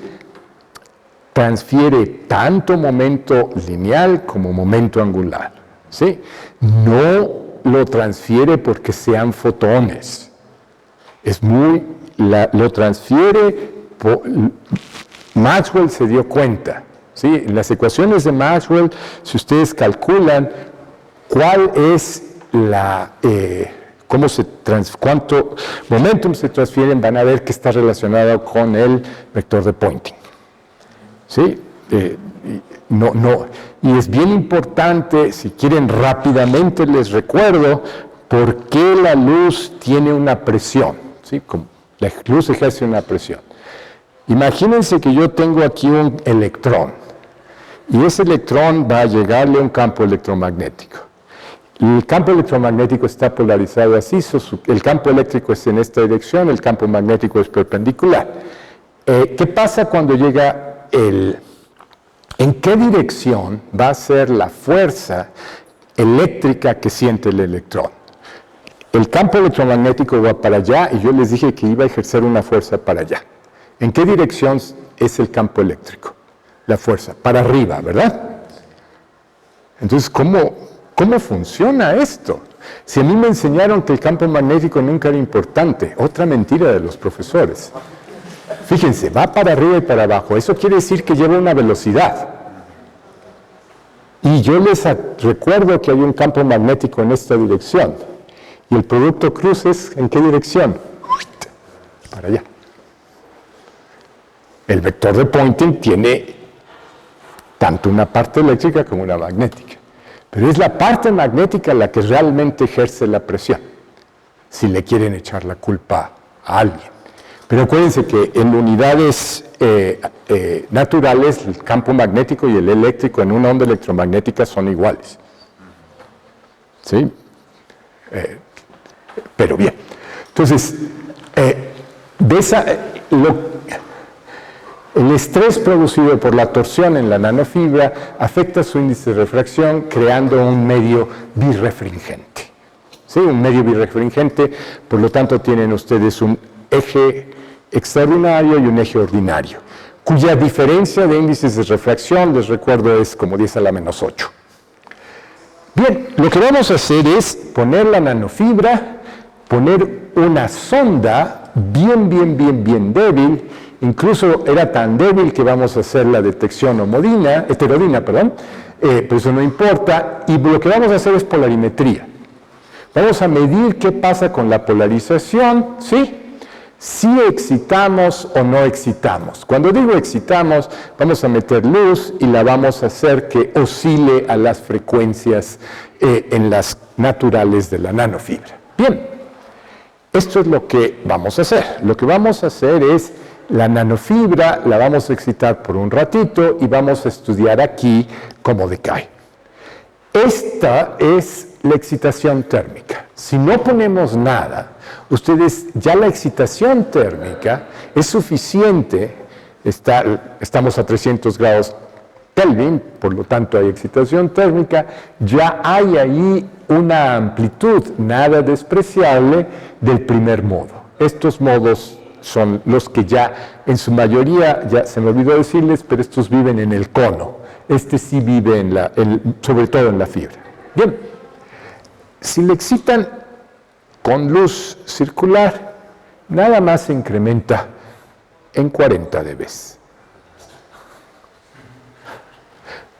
transfiere tanto momento lineal como momento angular, ¿sí? No lo transfiere porque sean fotones. Lo transfiere, Maxwell se dio cuenta, ¿sí? En las ecuaciones de Maxwell, si ustedes calculan cuál es cuánto momentum se transfieren, van a ver que está relacionado con el vector de Poynting, ¿sí? Y es bien importante, si quieren rápidamente les recuerdo por qué la luz tiene una presión, ¿sí? La luz ejerce una presión. Imagínense que yo tengo aquí un electrón, y ese electrón va a llegarle a un campo electromagnético. El campo electromagnético está polarizado así, el campo eléctrico es en esta dirección, el campo magnético es perpendicular. ¿Qué pasa cuando llega ¿En qué dirección va a ser la fuerza eléctrica que siente el electrón? El campo electromagnético va para allá y yo les dije que iba a ejercer una fuerza para allá. ¿En qué dirección es el campo eléctrico? La fuerza, para arriba, ¿verdad? Entonces, ¿cómo funciona esto? Si a mí me enseñaron que el campo magnético nunca era importante, otra mentira de los profesores. Fíjense, va para arriba y para abajo. Eso quiere decir que lleva una velocidad. Y yo les recuerdo que hay un campo magnético en esta dirección. Y el producto cruz es, ¿en qué dirección? Para allá. El vector de Poynting tiene tanto una parte eléctrica como una magnética. Pero es la parte magnética la que realmente ejerce la presión, si le quieren echar la culpa a alguien. Pero acuérdense que en unidades naturales, el campo magnético y el eléctrico en una onda electromagnética son iguales. ¿Sí? Pero bien. Entonces, el estrés producido por la torsión en la nanofibra afecta su índice de refracción creando un medio birrefringente. ¿Sí? Un medio birrefringente, por lo tanto tienen ustedes un eje extraordinario y un eje ordinario, cuya diferencia de índices de refracción, les recuerdo, es como 10 a la menos 8. Bien, lo que vamos a hacer es poner la nanofibra, poner una sonda bien débil, incluso era tan débil que vamos a hacer la detección heterodina, pero eso no importa, y lo que vamos a hacer es polarimetría. Vamos a medir qué pasa con la polarización, ¿sí? Si excitamos o no excitamos. Cuando digo excitamos, vamos a meter luz y la vamos a hacer que oscile a las frecuencias en las naturales de la nanofibra. Bien, esto es lo que vamos a hacer. Lo que vamos a hacer es la nanofibra, la vamos a excitar por un ratito y vamos a estudiar aquí cómo decae. Esta es la excitación térmica. Si no ponemos nada, ya la excitación térmica es suficiente, estamos a 300 grados Kelvin, por lo tanto hay excitación térmica, ya hay ahí una amplitud nada despreciable del primer modo. Estos modos son los que ya, en su mayoría, ya se me olvidó decirles, pero estos viven en el cono. Este sí vive sobre todo en la fibra. Bien, si le excitan con luz circular, nada más se incrementa en 40 dB.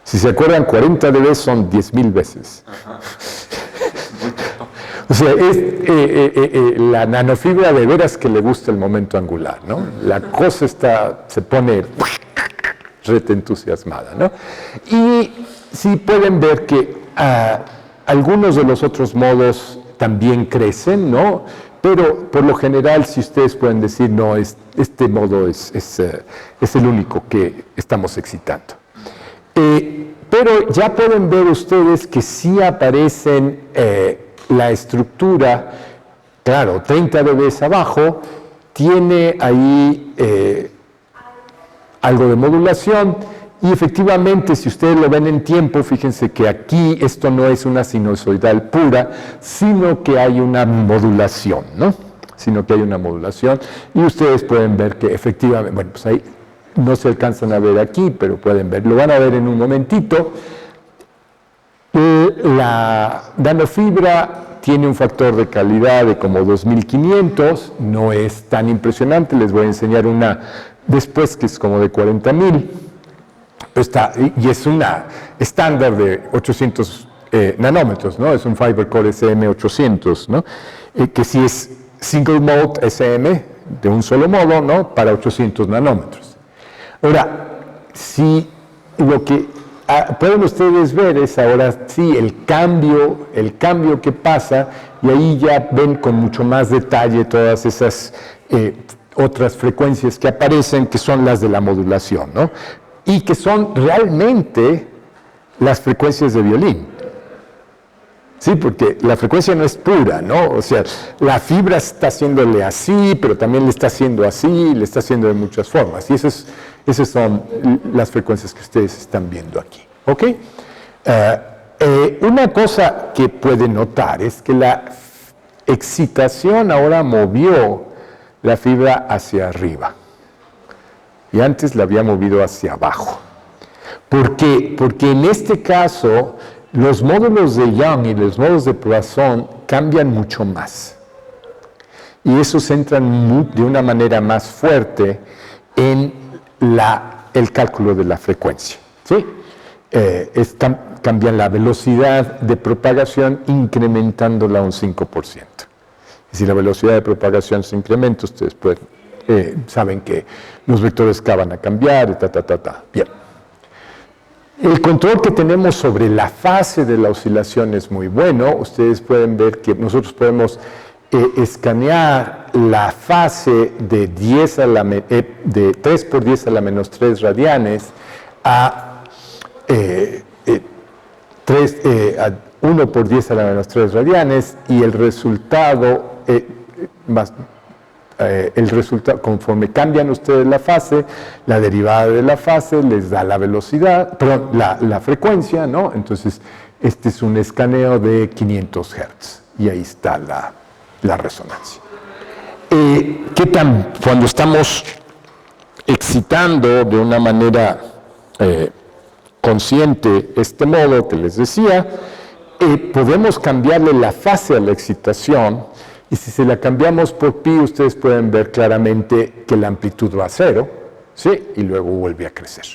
Si se acuerdan, 40 dB son 10,000 veces. O sea, la nanofibra de veras que le gusta el momento angular, ¿no? La cosa se pone rete entusiasmada, ¿no? Y sí pueden ver que algunos de los otros modos también crecen, ¿no? Pero por lo general, si ustedes pueden decir, no, este modo es el único que estamos excitando. Pero ya pueden ver ustedes que sí aparecen la estructura, claro, 30 dB abajo, tiene ahí algo de modulación y efectivamente, si ustedes lo ven en tiempo, fíjense que aquí esto no es una sinusoidal pura, sino que hay una modulación, ¿no? Sino que hay una modulación y ustedes pueden ver que efectivamente, bueno, pues ahí no se alcanzan a ver aquí, pero pueden ver, lo van a ver en un momentito. La nanofibra tiene un factor de calidad de como 2500, no es tan impresionante, les voy a enseñar una después que es como de 40,000, y es una estándar de 800 nanómetros, ¿no? Es un Fiber Core SM800, ¿no? Que sí es Single Mode SM, de un solo modo, ¿no? Para 800 nanómetros. Ahora, si lo que pueden ustedes ver es ahora sí el cambio que pasa, y ahí ya ven con mucho más detalle todas esas otras frecuencias que aparecen, que son las de la modulación, ¿no? Y que son realmente las frecuencias de violín. Sí, porque la frecuencia no es pura, ¿no? O sea, la fibra está haciéndole así, pero también le está haciendo así, le está haciendo de muchas formas. Y esas son las frecuencias que ustedes están viendo aquí, ¿ok? Una cosa que pueden notar es que la excitación ahora movió la fibra hacia arriba. Y antes la había movido hacia abajo. ¿Por qué? Porque en este caso, los módulos de Young y los módulos de Poisson cambian mucho más. Y esos entran de una manera más fuerte en el cálculo de la frecuencia. ¿Sí? Cambian la velocidad de propagación incrementándola un 5%. Y si la velocidad de propagación se incrementa, ustedes saben que los vectores K van a cambiar, Bien. El control que tenemos sobre la fase de la oscilación es muy bueno. Ustedes pueden ver que nosotros podemos escanear la fase de 3 por 10 a la menos 3 radianes a 1 por 10 a la menos 3 radianes, y el resultado conforme cambian ustedes la fase, la derivada de la fase les da la velocidad, perdón, la frecuencia, ¿no? Entonces, este es un escaneo de 500 Hz y ahí está la resonancia. Cuando estamos excitando de una manera consciente este modo que les decía, podemos cambiarle la fase a la excitación, y si se la cambiamos por pi, ustedes pueden ver claramente que la amplitud va a 0, ¿sí? Y luego vuelve a crecer.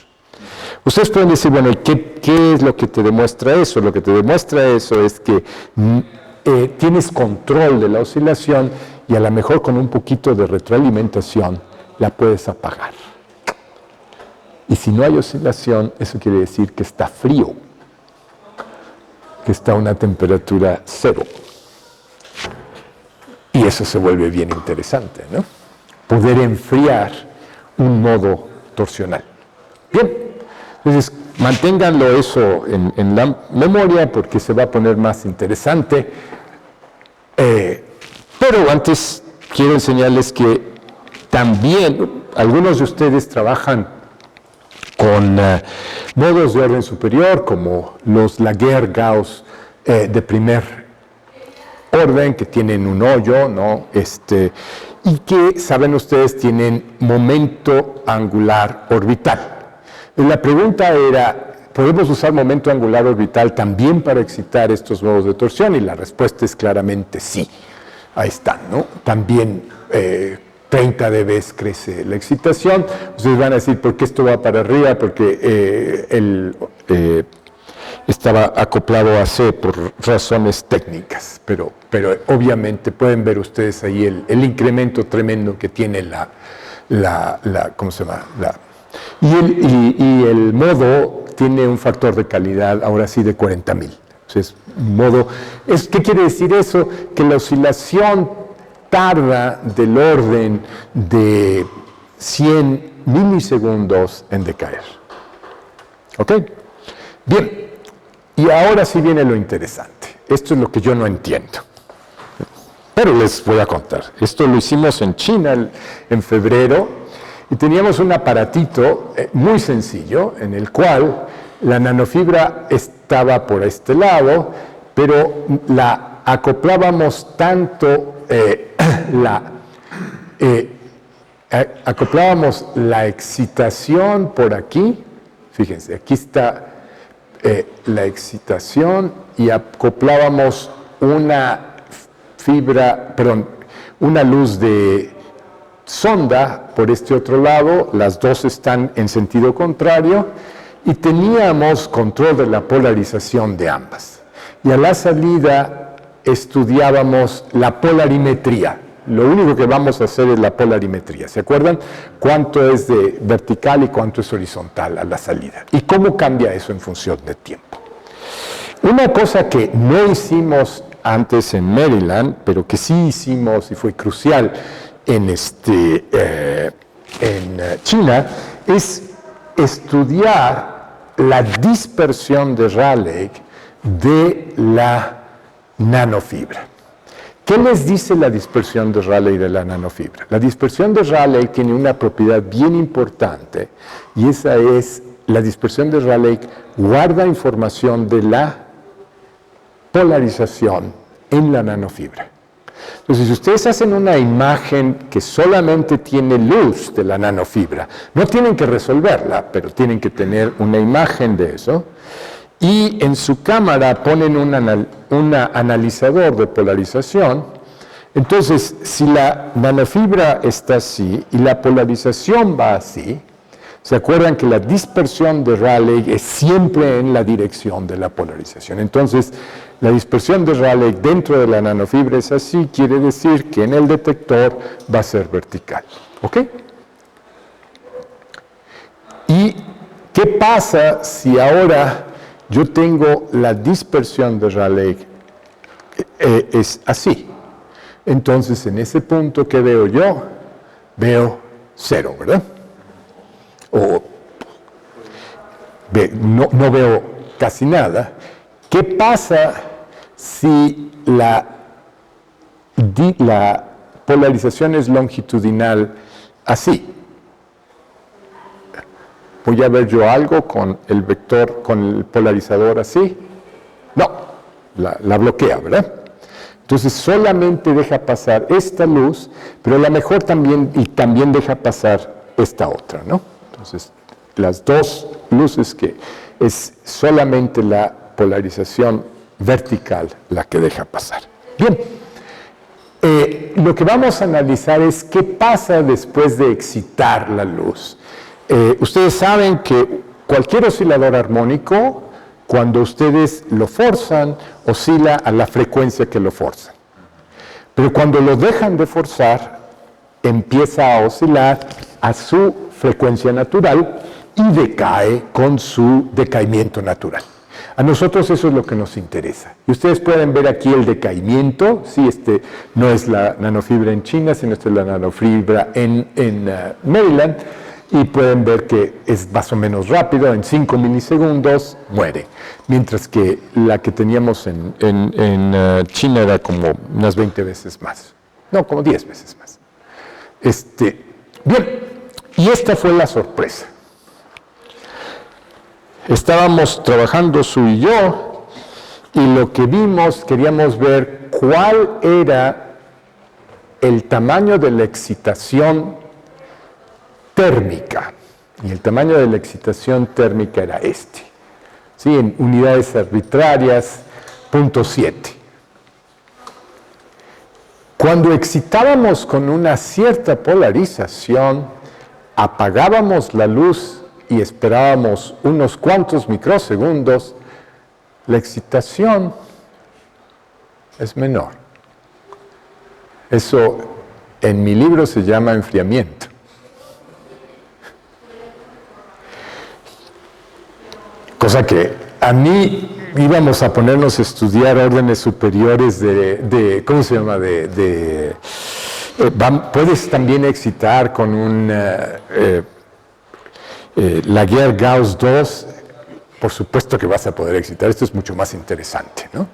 Ustedes pueden decir, bueno, ¿qué es lo que te demuestra eso? Lo que te demuestra eso es que tienes control de la oscilación y a lo mejor con un poquito de retroalimentación la puedes apagar. Y si no hay oscilación, eso quiere decir que está frío, que está a una temperatura 0. Y eso se vuelve bien interesante, ¿no? Poder enfriar un modo torsional. Bien, entonces manténganlo eso en la memoria porque se va a poner más interesante. Pero antes quiero enseñarles que también algunos de ustedes trabajan con modos de orden superior, como los Laguerre-Gauss de primer orden, que tienen un hoyo, ¿no? Y que, saben ustedes, tienen momento angular orbital. La pregunta era, ¿podemos usar momento angular orbital también para excitar estos modos de torsión? Y la respuesta es claramente sí. Ahí están, ¿no? También 30 dB crece la excitación. Ustedes van a decir, ¿por qué esto va para arriba? Porque estaba acoplado a C por razones técnicas, pero obviamente pueden ver ustedes ahí el incremento tremendo que tiene ¿cómo se llama? Y el modo tiene un factor de calidad, ahora sí, de 40,000. Entonces, ¿qué quiere decir eso? Que la oscilación tarda del orden de 100 milisegundos en decaer. ¿Ok? Bien, y ahora sí viene lo interesante. Esto es lo que yo no entiendo. Pero les voy a contar. Esto lo hicimos en China en febrero y teníamos un aparatito muy sencillo en el cual la nanofibra estaba por este lado, pero la acoplábamos tanto, acoplábamos la excitación por aquí. Fíjense, aquí está la excitación y acoplábamos una luz de sonda por este otro lado, las dos están en sentido contrario y teníamos control de la polarización de ambas. Y a la salida estudiábamos la polarimetría. Lo único que vamos a hacer es la polarimetría. ¿Se acuerdan? ¿Cuánto es de vertical y cuánto es horizontal a la salida? ¿Y cómo cambia eso en función de tiempo? Una cosa que no hicimos antes en Maryland, pero que sí hicimos y fue crucial en China, es estudiar la dispersión de Rayleigh de la nanofibra. ¿Qué les dice la dispersión de Rayleigh de la nanofibra? La dispersión de Rayleigh tiene una propiedad bien importante y esa es la dispersión de Rayleigh guarda información de la polarización en la nanofibra. Entonces, si ustedes hacen una imagen que solamente tiene luz de la nanofibra, no tienen que resolverla, pero tienen que tener una imagen de eso, y en su cámara ponen un analizador de polarización. Entonces, si la nanofibra está así y la polarización va así, ¿se acuerdan que la dispersión de Rayleigh es siempre en la dirección de la polarización? Entonces, la dispersión de Rayleigh dentro de la nanofibra es así, quiere decir que en el detector va a ser vertical. ¿Ok? ¿Y qué pasa si ahora yo tengo la dispersión de Rayleigh es así? Entonces, en ese punto, ¿qué veo yo? Veo 0, ¿verdad? O no veo casi nada. ¿Qué pasa si la polarización es longitudinal así? ¿Voy a ver yo algo con el vector, con el polarizador así? No, la bloquea, ¿verdad? Entonces solamente deja pasar esta luz, pero a lo mejor también deja pasar esta otra, ¿no? Entonces, las dos luces que es solamente la polarización vertical la que deja pasar. Bien, lo que vamos a analizar es qué pasa después de excitar la luz. Ustedes saben que cualquier oscilador armónico, cuando ustedes lo forzan, oscila a la frecuencia que lo forzan. Pero cuando lo dejan de forzar, empieza a oscilar a su frecuencia natural y decae con su decaimiento natural. A nosotros eso es lo que nos interesa. Y ustedes pueden ver aquí el decaimiento. Sí, no es la nanofibra en China, sino esta es la nanofibra en Maryland. Y pueden ver que es más o menos rápido, en 5 milisegundos muere. Mientras que la que teníamos en China era como unas 20 veces más. No, como 10 veces más. Bien, y esta fue la sorpresa. Estábamos trabajando Su y yo, y lo que vimos, queríamos ver cuál era el tamaño de la excitación térmica. Y el tamaño de la excitación térmica era este. ¿Sí? En unidades arbitrarias, 0.7. Cuando excitábamos con una cierta polarización, apagábamos la luz y esperábamos unos cuantos microsegundos, la excitación es menor. Eso en mi libro se llama enfriamiento. Cosa que a mí íbamos a ponernos a estudiar órdenes superiores de ¿cómo se llama? Puedes también excitar con un Laguerre-Gauss 2, por supuesto que vas a poder excitar, esto es mucho más interesante, ¿no?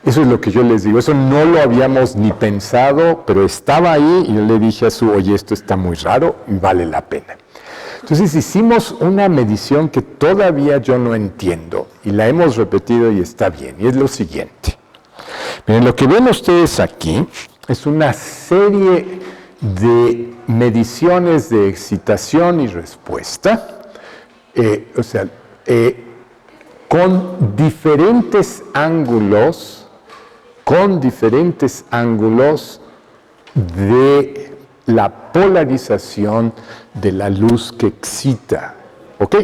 Eso es lo que yo les digo, eso no lo habíamos ni pensado, pero estaba ahí y yo le dije a Su, oye, esto está muy raro y vale la pena. Entonces hicimos una medición que todavía yo no entiendo y la hemos repetido y está bien, y es lo siguiente. Miren, lo que ven ustedes aquí es una serie de mediciones de excitación y respuesta, con diferentes ángulos de la polarización de la luz que excita. ¿Ok?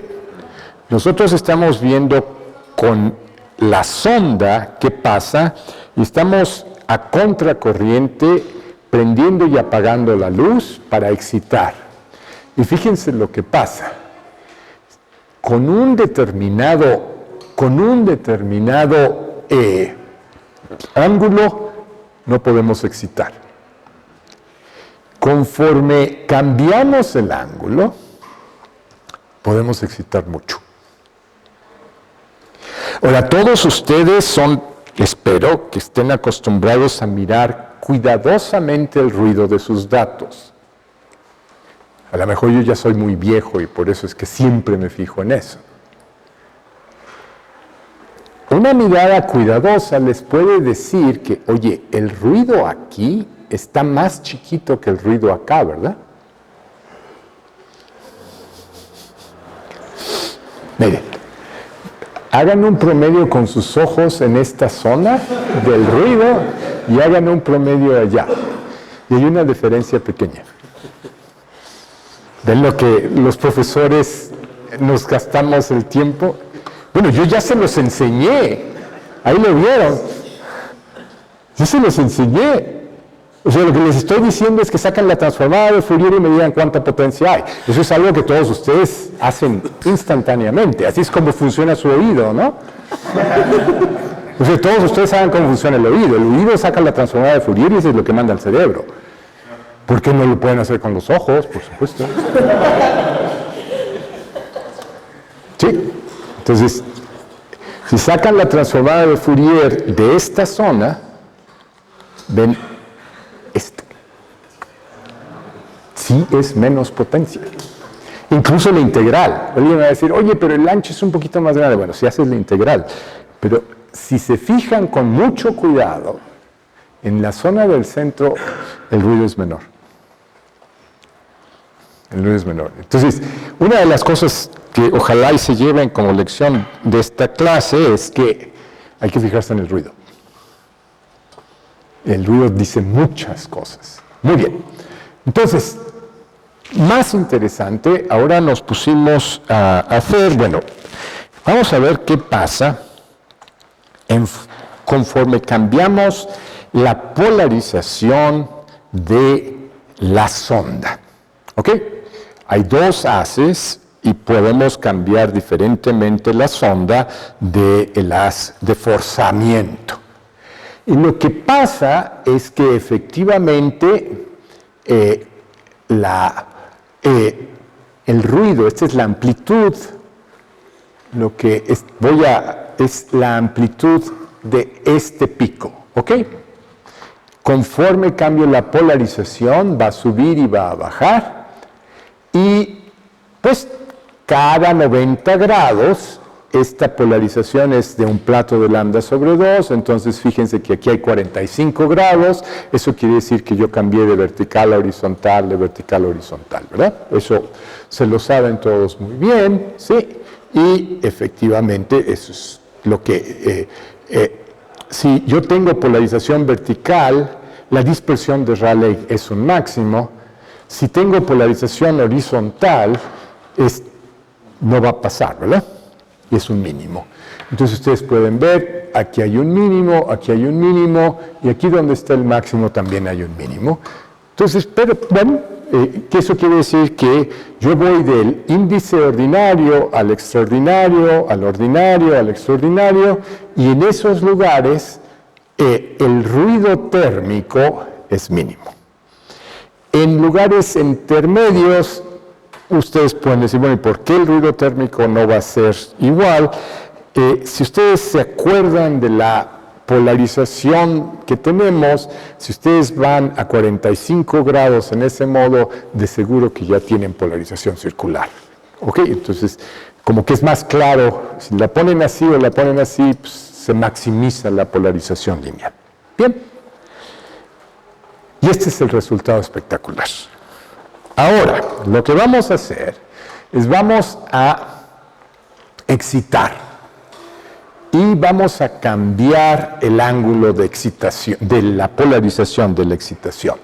Nosotros estamos viendo con la sonda qué pasa y estamos a contracorriente prendiendo y apagando la luz para excitar. Y fíjense lo que pasa. Con un determinado ángulo no podemos excitar. Conforme cambiamos el ángulo, podemos excitar mucho. Ahora, todos ustedes espero que estén acostumbrados a mirar cuidadosamente el ruido de sus datos. A lo mejor yo ya soy muy viejo y por eso es que siempre me fijo en eso. Una mirada cuidadosa les puede decir que, oye, el ruido aquí está más chiquito que el ruido acá, ¿verdad? Miren, hagan un promedio con sus ojos en esta zona del ruido y hagan un promedio allá. Y hay una diferencia pequeña. ¿Ven lo que los profesores nos gastamos el tiempo? Bueno, yo ya se los enseñé. Ahí lo vieron. Yo se los enseñé. O sea, lo que les estoy diciendo es que sacan la transformada de Fourier y me digan cuánta potencia hay. Eso es algo que todos ustedes hacen instantáneamente. Así es como funciona su oído, ¿no? O sea, todos ustedes saben cómo funciona el oído. El oído saca la transformada de Fourier y eso es lo que manda al cerebro. ¿Por qué no lo pueden hacer con los ojos? Por supuesto. Sí. Entonces, si sacan la transformada de Fourier de esta zona, ven esto. Sí es menos potencia. Incluso la integral. Alguien va a decir, oye, pero el ancho es un poquito más grande. Bueno, si haces la integral. Pero si se fijan con mucho cuidado, en la zona del centro el ruido es menor. El ruido es menor. Entonces, una de las cosas que ojalá y se lleven como lección de esta clase es que hay que fijarse en el ruido. El ruido dice muchas cosas. Muy bien. Entonces, más interesante, ahora nos pusimos a hacer, bueno, vamos a ver qué pasa conforme cambiamos la polarización de la sonda. ¿Ok? Hay dos haces y podemos cambiar diferentemente la sonda del haz de forzamiento. Y lo que pasa es que efectivamente el ruido, esta es la amplitud, lo que es la amplitud de este pico, ¿ok? Conforme cambio la polarización, va a subir y va a bajar, y pues cada 90 grados, esta polarización es de un plato de lambda sobre 2, entonces fíjense que aquí hay 45 grados, eso quiere decir que yo cambié de vertical a horizontal, ¿verdad? Eso se lo saben todos muy bien, ¿sí? Y efectivamente eso es lo que... si yo tengo polarización vertical, la dispersión de Rayleigh es un máximo. Si tengo polarización horizontal, no va a pasar, ¿verdad? y es un mínimo. Entonces ustedes pueden ver, aquí hay un mínimo, y aquí donde está el máximo también hay un mínimo. Entonces, pero bueno, que eso quiere decir que yo voy del índice ordinario al extraordinario, al ordinario, al extraordinario, y en esos lugares el ruido térmico es mínimo. En lugares intermedios, ustedes pueden decir, bueno, ¿y por qué el ruido térmico no va a ser igual? Si ustedes se acuerdan de la polarización que tenemos, si ustedes van a 45 grados en ese modo, de seguro que ya tienen polarización circular. ¿Ok? Entonces, como que es más claro, si la ponen así o la ponen así, pues, se maximiza la polarización lineal. Bien. Y este es el resultado espectacular. Ahora, lo que vamos a hacer es vamos a excitar y vamos a cambiar el ángulo de excitación, de la polarización de la excitación.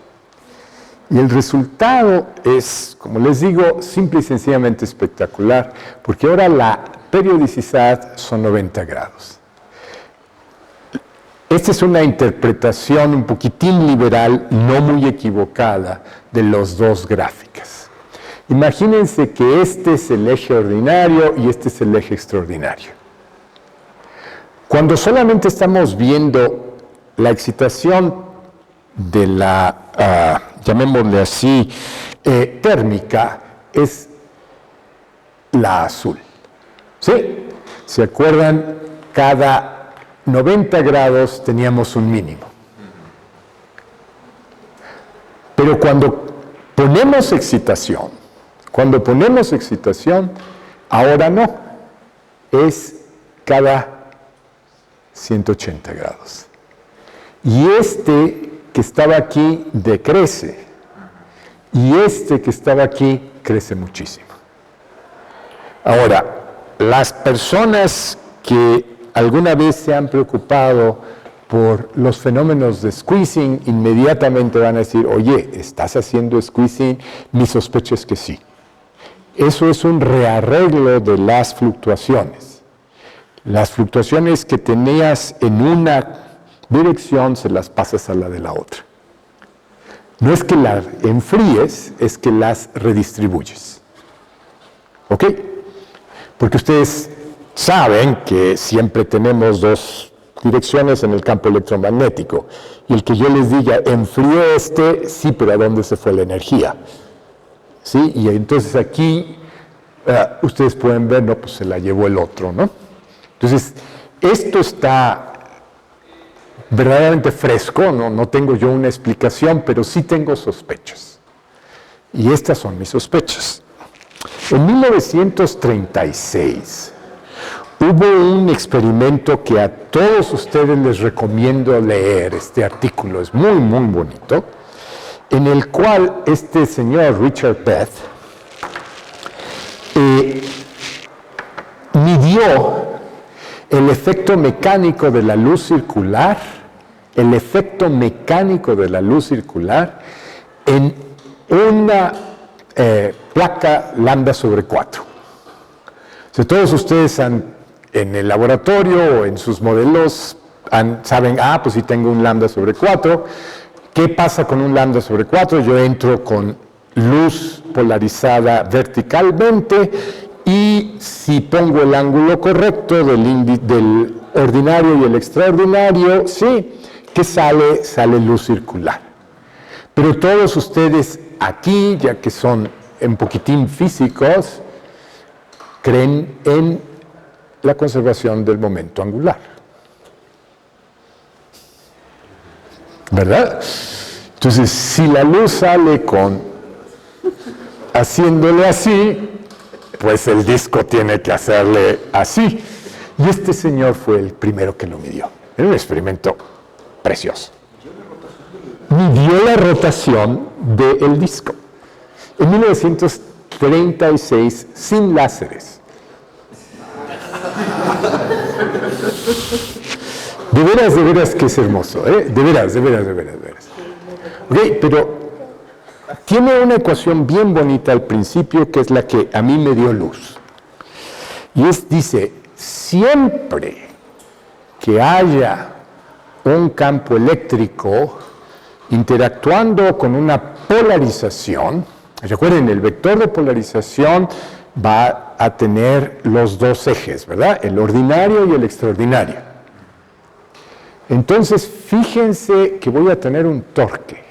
Y el resultado es, como les digo, simple y sencillamente espectacular, porque ahora la periodicidad son 90 grados. Esta es una interpretación un poquitín liberal, no muy equivocada, de las dos gráficas. Imagínense que este es el eje ordinario y este es el eje extraordinario. Cuando solamente estamos viendo la excitación de la, llamémosle así, térmica, es la azul. ¿Sí? ¿Se acuerdan? Cada 90 grados teníamos un mínimo. Pero cuando ponemos excitación, ahora no, es cada 180 grados. Y este que estaba aquí decrece, y este que estaba aquí crece muchísimo. Ahora, las personas que alguna vez se han preocupado por los fenómenos de squeezing, inmediatamente van a decir, oye, ¿estás haciendo squeezing? Mi sospecha es que sí. Eso es un rearreglo de las fluctuaciones. Las fluctuaciones que tenías en una dirección se las pasas a la de la otra. No es que las enfríes, es que las redistribuyes. ¿Ok? Porque ustedes saben que siempre tenemos dos direcciones en el campo electromagnético. Y el que yo les diga, enfríe este, sí, pero ¿a dónde se fue la energía? ¿Sí? Y entonces aquí ustedes pueden ver, no, pues se la llevó el otro, ¿no? Entonces, esto está verdaderamente fresco, no tengo yo una explicación, pero sí tengo sospechas. Y estas son mis sospechas. En 1936 hubo un experimento que a todos ustedes les recomiendo leer. Este artículo es muy, muy bonito, en el cual este señor Richard Beth midió el efecto mecánico de la luz circular, en una placa lambda sobre 4. Si todos ustedes en el laboratorio o en sus modelos saben, pues si tengo un lambda sobre 4, ¿qué pasa con un lambda sobre 4? Yo entro con luz polarizada verticalmente y si pongo el ángulo correcto del ordinario y el extraordinario, sí, ¿qué sale? Sale luz circular. Pero todos ustedes aquí, ya que son un poquitín físicos, creen en la conservación del momento angular. ¿Verdad? Entonces, si la luz sale haciéndole así, pues el disco tiene que hacerle así. Y este señor fue el primero que lo midió. Era un experimento precioso. Midió la rotación del disco. En 1936, sin láseres. De veras que es hermoso, ¿eh? De veras. Ok, pero tiene una ecuación bien bonita al principio, que es la que a mí me dio luz. Y dice, siempre que haya un campo eléctrico interactuando con una polarización, recuerden, el vector de polarización va a tener los dos ejes, ¿verdad? El ordinario y el extraordinario. Entonces, fíjense que voy a tener un torque.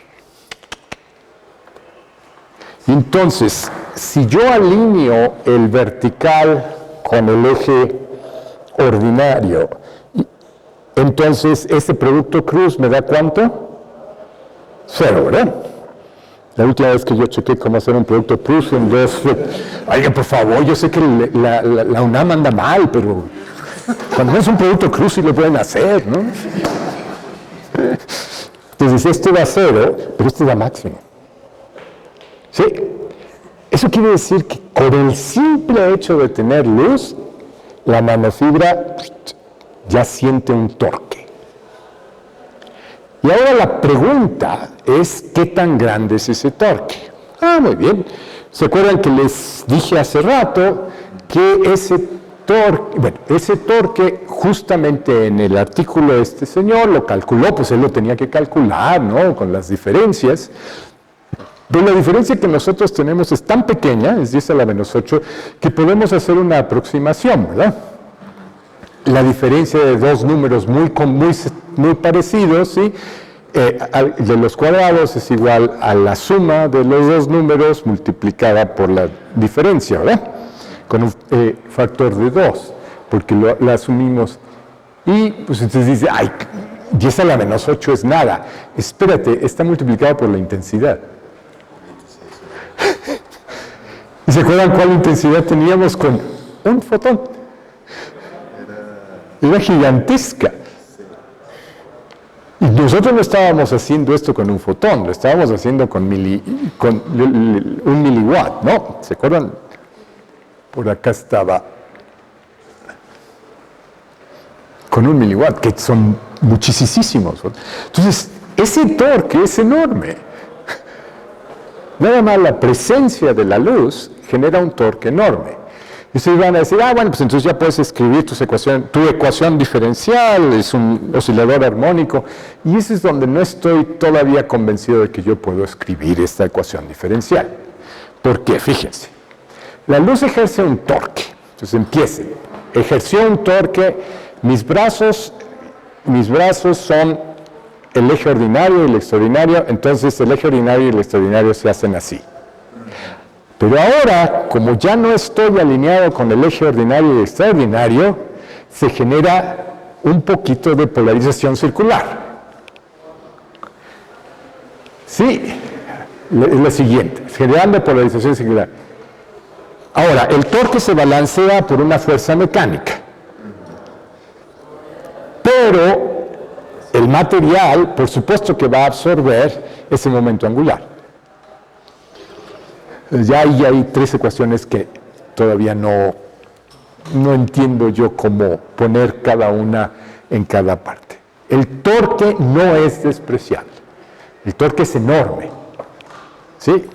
Entonces, si yo alineo el vertical con el eje ordinario, entonces este producto cruz me da ¿cuánto? 0, ¿verdad? La última vez que yo chequé cómo hacer un producto cruz en dos... Oiga, por favor, yo sé que la UNAM anda mal, pero cuando es un producto cruz sí lo pueden hacer, ¿no? Entonces, este da 0, pero este da máximo. ¿Sí? Eso quiere decir que por el simple hecho de tener luz, la nanofibra ya siente un torque. Y ahora la pregunta es, ¿qué tan grande es ese torque? Muy bien. ¿Se acuerdan que les dije hace rato que ese torque justamente en el artículo de este señor lo calculó, pues él lo tenía que calcular, ¿no? Con las diferencias. Pero la diferencia que nosotros tenemos es tan pequeña, es 10 a la menos 8, que podemos hacer una aproximación, ¿verdad? La diferencia de dos números muy parecidos, ¿sí? De los cuadrados es igual a la suma de los dos números multiplicada por la diferencia, ¿verdad? Con un factor de 2, porque la asumimos. Y pues entonces dice, 10 a la menos 8 es nada. Espérate, está multiplicado por la intensidad. ¿Y se acuerdan cuál intensidad teníamos con un fotón? Era gigantesca. Y nosotros no estábamos haciendo esto con un fotón, lo estábamos haciendo con un miliwatt, ¿no? ¿Se acuerdan? Por acá estaba con 1 miliwatt, que son muchísimos. Entonces, ese torque es enorme. Nada más la presencia de la luz genera un torque enorme. Y ustedes van a decir, bueno, pues entonces ya puedes escribir tu ecuación diferencial, es un oscilador armónico, y ese es donde no estoy todavía convencido de que yo puedo escribir esta ecuación diferencial. ¿Por qué? Fíjense. La luz ejerce un torque. Entonces empiecen. Ejerció un torque, mis brazos son el eje ordinario y el extraordinario, entonces el eje ordinario y el extraordinario se hacen así. Pero ahora, como ya no estoy alineado con el eje ordinario y extraordinario, se genera un poquito de polarización circular. Sí, es la siguiente, generando polarización circular. Ahora, el torque se balancea por una fuerza mecánica, pero el material, por supuesto que va a absorber ese momento angular. Ya hay 3 ecuaciones que todavía no entiendo yo cómo poner cada una en cada parte. El torque no es despreciable. El torque es enorme. ¿Sí?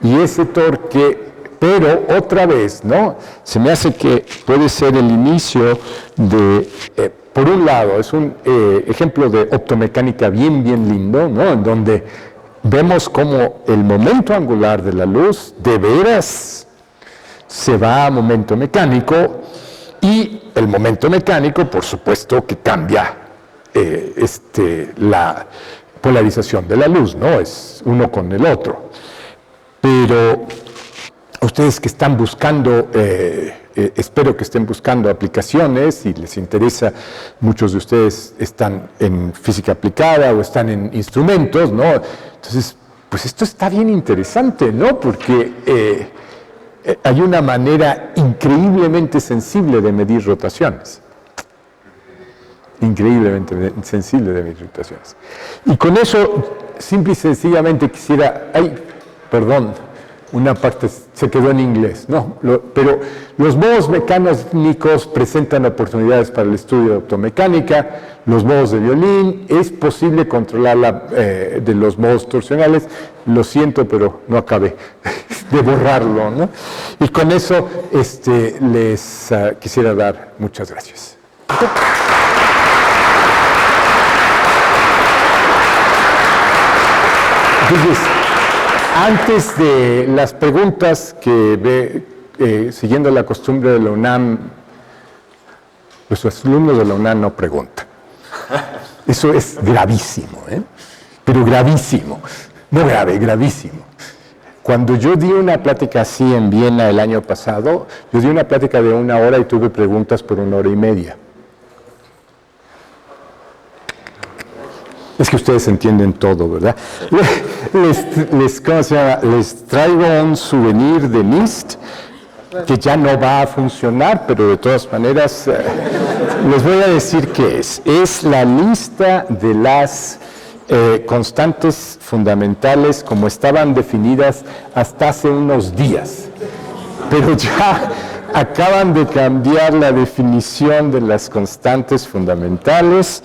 Y ese torque, pero otra vez, ¿no? Se me hace que puede ser el inicio de, por un lado, es un ejemplo de optomecánica bien lindo, ¿no? En donde vemos cómo el momento angular de la luz de veras se va a momento mecánico, y el momento mecánico, por supuesto, que cambia la polarización de la luz, ¿no? Es uno con el otro. Pero ustedes que están buscando, espero que estén buscando aplicaciones, si les interesa, muchos de ustedes están en física aplicada o están en instrumentos, ¿no? Entonces, pues esto está bien interesante, ¿no? Porque hay una manera increíblemente sensible de medir rotaciones. Increíblemente sensible de medir rotaciones. Y con eso, simple y sencillamente quisiera... una parte se quedó en inglés, ¿no? Pero los modos mecánicos presentan oportunidades para el estudio de optomecánica, los modos de violín, es posible controlar de los modos torsionales, lo siento, pero no acabé. de borrarlo, ¿no? Y con eso les quisiera dar muchas gracias. Entonces, antes de las preguntas siguiendo la costumbre de la UNAM, los alumnos de la UNAM no preguntan. Eso es gravísimo, pero gravísimo. No grave, gravísimo. Cuando yo di una plática así en Viena el año pasado, yo di una plática de 1 hora y tuve preguntas por 1 hora y media. Es que ustedes entienden todo, ¿verdad? ¿Cómo se llama? Les traigo un souvenir de NIST que ya no va a funcionar, pero de todas maneras les voy a decir qué es. Es la lista de las constantes fundamentales como estaban definidas hasta hace unos días. Pero ya acaban de cambiar la definición de las constantes fundamentales,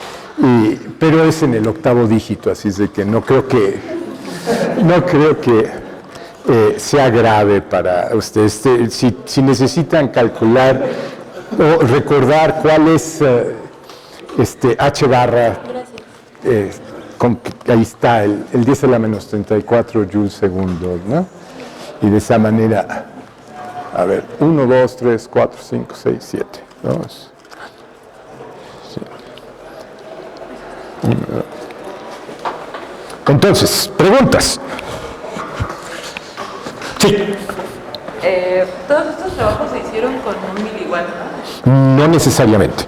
pero es en el 8º dígito, así es de que no creo que sea grave para ustedes. Si necesitan calcular o recordar cuál es H barra, ahí está, el 10 a la menos 34 joules segundo, ¿no? Y de esa manera, a ver, 1, 2, 3, 4, 5, 6, 7, 2, 7. Entonces, preguntas. Sí. ¿Todos estos trabajos se hicieron con 1 miliwatt, no? No necesariamente.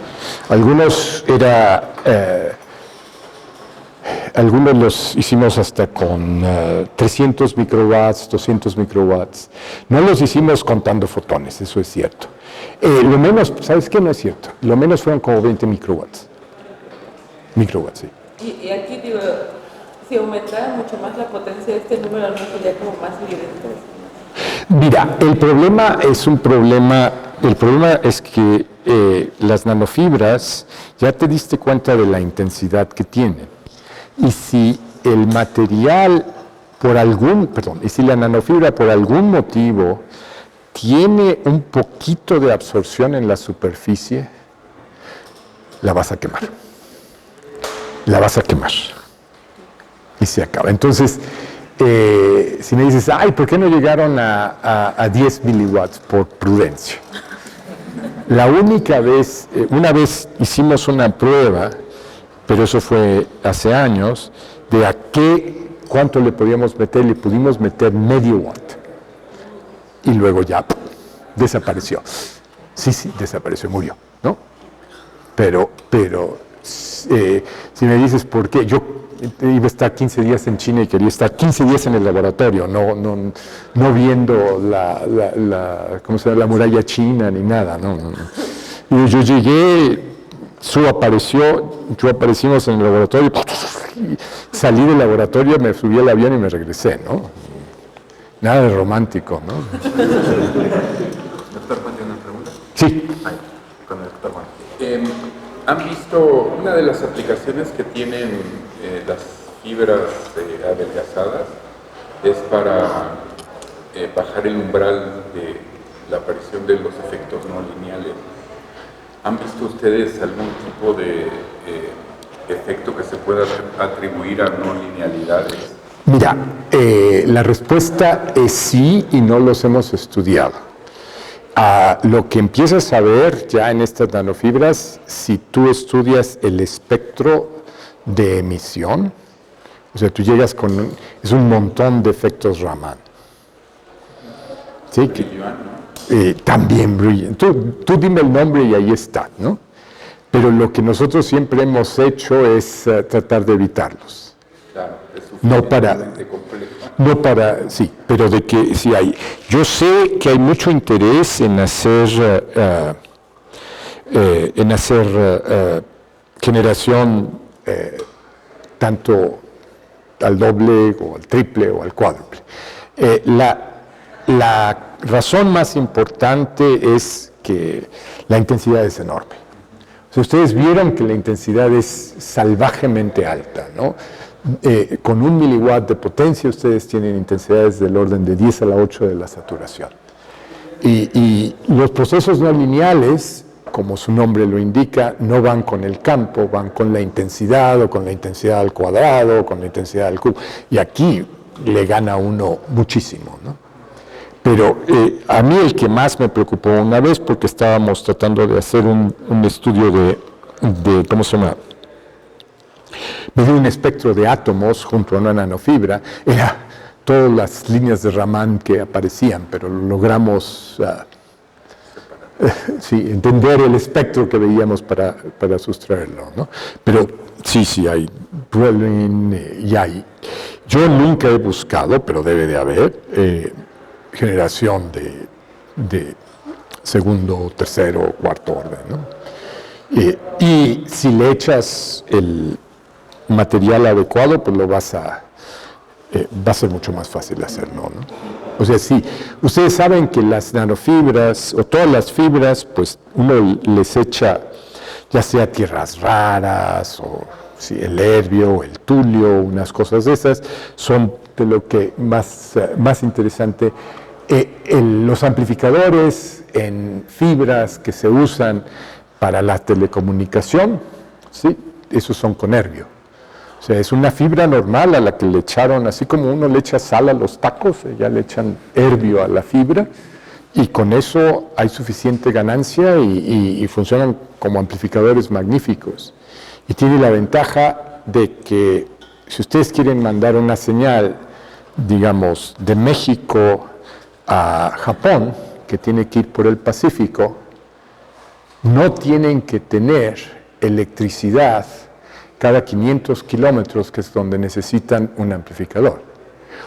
Algunos los hicimos hasta con 300 microwatts, 200 microwatts. No los hicimos contando fotones, eso es cierto. Lo menos, ¿sabes qué? No es cierto. Lo menos fueron como 20 microwatts. Microwatts, sí. Y aquí digo, si aumentara mucho más la potencia de este número, ¿no sería como más evidente? Mira, el problema es que las nanofibras, ya te diste cuenta de la intensidad que tienen. Y si el material y si la nanofibra por algún motivo tiene un poquito de absorción en la superficie, la vas a quemar. La vas a quemar. Y se acaba. Entonces, si me dices, ay, ¿por qué no llegaron a 10 miliwatts? Por prudencia. La única vez, una vez hicimos una prueba, pero eso fue hace años, de cuánto le podíamos meter, le pudimos meter medio watt. Y luego ya desapareció. Sí, desapareció, murió, ¿no? Pero si me dices por qué, yo iba a estar 15 días en China y quería estar 15 días en el laboratorio, no viendo ¿cómo se llama? La muralla china ni nada, no. Y yo llegué, aparecimos en el laboratorio, salí del laboratorio, me subí al avión y me regresé, ¿no? Nada de romántico, ¿no? Doctor Juan, ¿tiene una pregunta? Sí. Con el doctor Juan. ¿Han visto una de las aplicaciones que tienen las fibras adelgazadas? Es para bajar el umbral de la aparición de los efectos no lineales. ¿Han visto ustedes algún tipo de efecto que se pueda atribuir a no linealidades? Mira, la respuesta es sí y no los hemos estudiado. Lo que empiezas a ver ya en estas nanofibras, si tú estudias el espectro de emisión, o sea, tú llegas es un montón de efectos Raman. ¿Sí? También brillan. Tú dime el nombre y ahí está, ¿no? Pero lo que nosotros siempre hemos hecho es tratar de evitarlos. Claro, es suficientemente complejo. No para, sí, pero de que sí hay. Yo sé que hay mucho interés en hacer generación tanto al doble o al triple o al cuádruple. La razón más importante es que la intensidad es enorme. O sea, ustedes vieron que la intensidad es salvajemente alta, ¿no? con 1 miliwatt de potencia ustedes tienen intensidades del orden de 10 a la 8 de la saturación. Y los procesos no lineales, como su nombre lo indica, no van con el campo, van con la intensidad o con la intensidad al cuadrado o con la intensidad al cubo. Y aquí le gana uno muchísimo, ¿no? Pero a mí el que más me preocupó una vez, porque estábamos tratando de hacer un estudio de ¿cómo se llama? Medir un espectro de átomos junto a una nanofibra, era todas las líneas de Raman que aparecían, pero logramos sí, entender el espectro que veíamos para sustraerlo, ¿no? Pero sí hay, y hay. Yo nunca he buscado, pero debe de haber, generación de segundo, tercero, cuarto orden, ¿no? Y si le echas el material adecuado, pues lo va a ser mucho más fácil hacerlo, ¿no? O sea, sí, ustedes saben que las nanofibras, o todas las fibras, pues uno les echa, ya sea tierras raras, o sí, el herbio, el tulio, unas cosas de esas, son de lo que más interesante. Los amplificadores en fibras que se usan para la telecomunicación, ¿sí? Esos son con herbio. O sea, es una fibra normal a la que le echaron, así como uno le echa sal a los tacos, ya le echan herbio a la fibra, y con eso hay suficiente ganancia y funcionan como amplificadores magníficos. Y tiene la ventaja de que si ustedes quieren mandar una señal, digamos, de México a Japón, que tiene que ir por el Pacífico, no tienen que tener electricidad cada 500 kilómetros, que es donde necesitan un amplificador.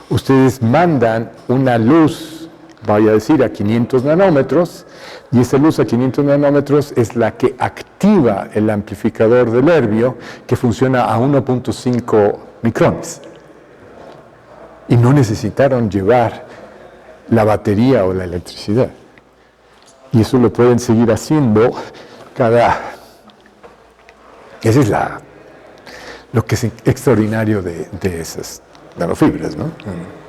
Ustedes mandan una luz, vaya a decir, a 500 nanómetros, y esa luz a 500 nanómetros es la que activa el amplificador del herbio, que funciona a 1.5 micrones. Y no necesitaron llevar la batería o la electricidad. Y eso lo pueden seguir haciendo Esa es lo que es extraordinario de esas nanofibras, ¿no?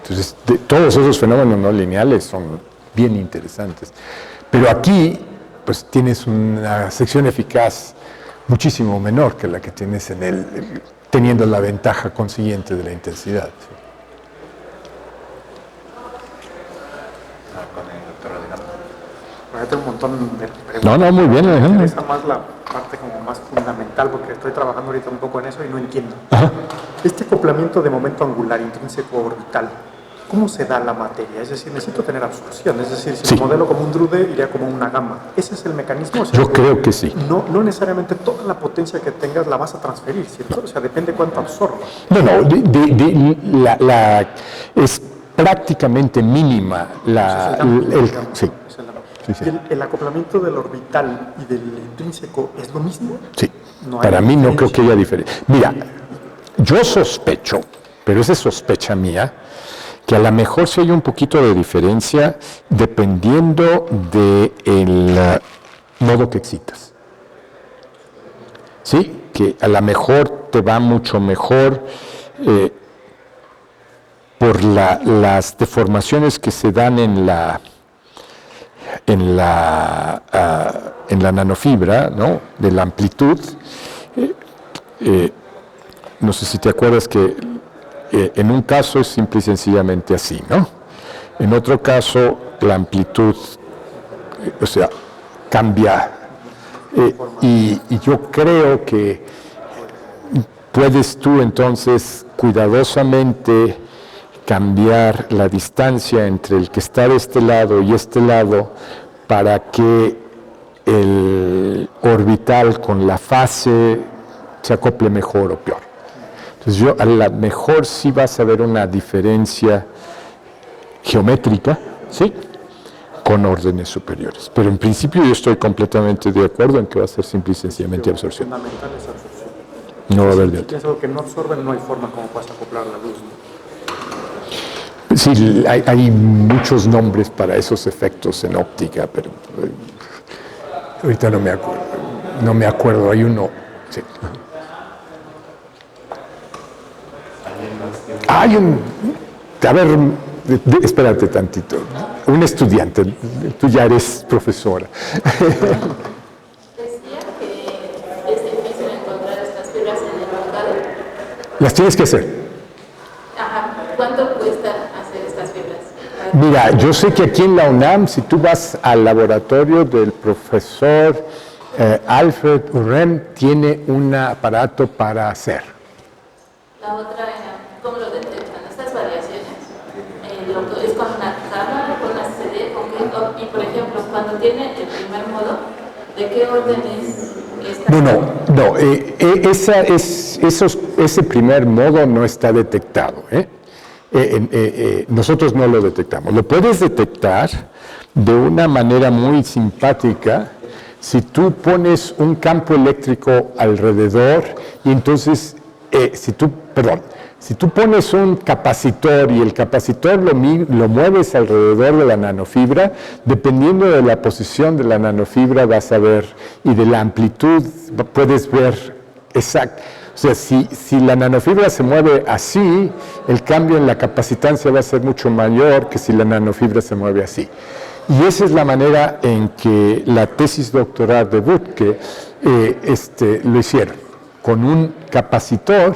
Entonces, todos esos fenómenos no lineales son bien interesantes. Pero aquí, pues tienes una sección eficaz muchísimo menor que la que tienes teniendo la ventaja consiguiente de la intensidad. ¿Sí? Hay un montón de preguntas. No, muy bien, Alejandro. Me interesa más la parte como más fundamental, porque estoy trabajando ahorita un poco en eso y no entiendo. Ajá. Este acoplamiento de momento angular intrínseco orbital, ¿cómo se da la materia? Es decir, necesito tener absorción, es decir, si Sí. lo modelo como un drude, iría como una gamma. ¿Ese es el mecanismo? O sea, Yo creo que sí. No necesariamente toda la potencia que tengas la vas a transferir, ¿cierto? O sea, depende cuánto absorba. No, es prácticamente mínima sí. Sí. ¿Y el acoplamiento del orbital y del intrínseco es lo mismo? Sí, No hay para mí no diferencia. creo que haya diferencia. Mira, yo sospecho, pero esa es sospecha mía, que a lo mejor sí hay un poquito de diferencia dependiendo del modo que excitas. Sí, que a lo mejor te va mucho mejor por las deformaciones que se dan en la nanofibra, ¿no? De la amplitud. No sé si te acuerdas que en un caso es simple y sencillamente así, ¿no? En otro caso la amplitud, o sea, cambia. Y yo creo que puedes tú entonces cuidadosamente cambiar la distancia entre el que está de este lado y este lado para que el orbital con la fase se acople mejor o peor. Entonces a lo mejor sí vas a ver una diferencia geométrica, ¿sí? Con órdenes superiores. Pero en principio yo estoy completamente de acuerdo en que va a ser simple y sencillamente absorción. Fundamental es absorción. No va a haber de otra. Si es algo que no absorben, no hay forma como puedas acoplar la luz, ¿no? Sí, hay muchos nombres para esos efectos en óptica, pero ahorita no me acuerdo, hay uno. Sí. Hay a ver, espérate tantito, un estudiante, tú ya eres profesora. Decía que es difícil encontrar estas fibras en el mercado. Las tienes que hacer. Ajá. ¿Cuánto cuesta hacer estas fibras? Mira, yo sé que aquí en la UNAM, si tú vas al laboratorio del profesor Alfred Urren, tiene un aparato para hacer. La otra era, ¿cómo lo detectan? Estas variaciones. ¿Es con una cámara, con una CD? Y por ejemplo, cuando tiene el primer modo, ¿de qué orden es esta? Ese primer modo no está detectado. Nosotros no lo detectamos. Lo puedes detectar de una manera muy simpática si tú pones un campo eléctrico alrededor y entonces, si tú pones un capacitor y el capacitor lo mueves alrededor de la nanofibra, dependiendo de la posición de la nanofibra vas a ver, y de la amplitud puedes ver exacto. O sea, si la nanofibra se mueve así, el cambio en la capacitancia va a ser mucho mayor que si la nanofibra se mueve así. Y esa es la manera en que la tesis doctoral de Wuttke lo hicieron, con un capacitor,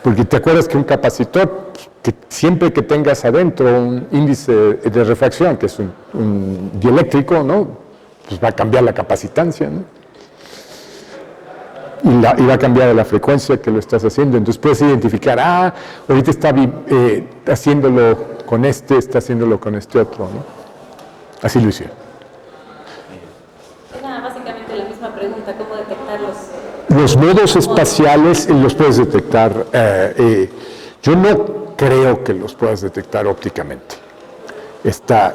porque te acuerdas que un capacitor, que siempre que tengas adentro un índice de refracción, que es un dieléctrico, ¿no? Pues va a cambiar la capacitancia, ¿no? Y va a cambiar la frecuencia que lo estás haciendo. Entonces puedes identificar, ahorita está haciéndolo con está haciéndolo con este otro, ¿no? Así lo hicieron. Era básicamente la misma pregunta, ¿cómo detectarlos? Los modos espaciales los puedes detectar. Yo no creo que los puedas detectar ópticamente. Está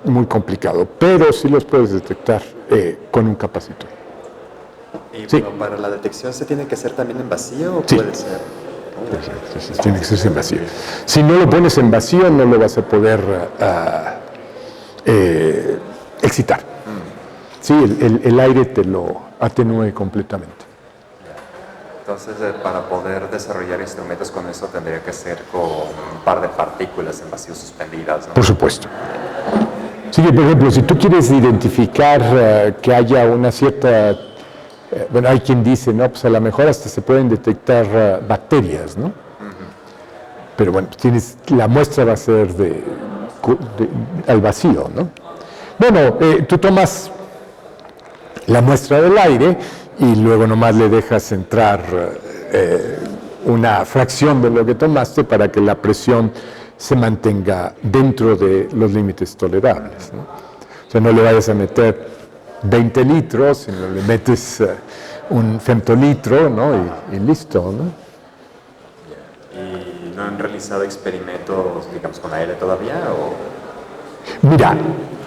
muy complicado, pero sí los puedes detectar con un capacitor. Y Sí. bueno, para la detección, ¿se tiene que hacer también en vacío o Sí. puede ser? Tiene que ser en vacío. Si no lo pones en vacío, no lo vas a poder excitar. Sí, el aire te lo atenúe completamente. Entonces, para poder desarrollar instrumentos con eso, tendría que ser con un par de partículas en vacío suspendidas, ¿no? Por supuesto. Sí, por ejemplo, si tú quieres identificar que haya una cierta... bueno, hay quien dice, no, pues a lo mejor hasta se pueden detectar bacterias, ¿no? Pero bueno, la muestra va a ser al vacío, ¿no? Bueno, tú tomas la muestra del aire y luego nomás le dejas entrar una fracción de lo que tomaste para que la presión se mantenga dentro de los límites tolerables, ¿no? O sea, no le vayas a meter 20 litros, sino le metes un femtolitro, ¿no? Y listo, ¿no? ¿Y no han realizado experimentos, digamos, con aire todavía? Mira,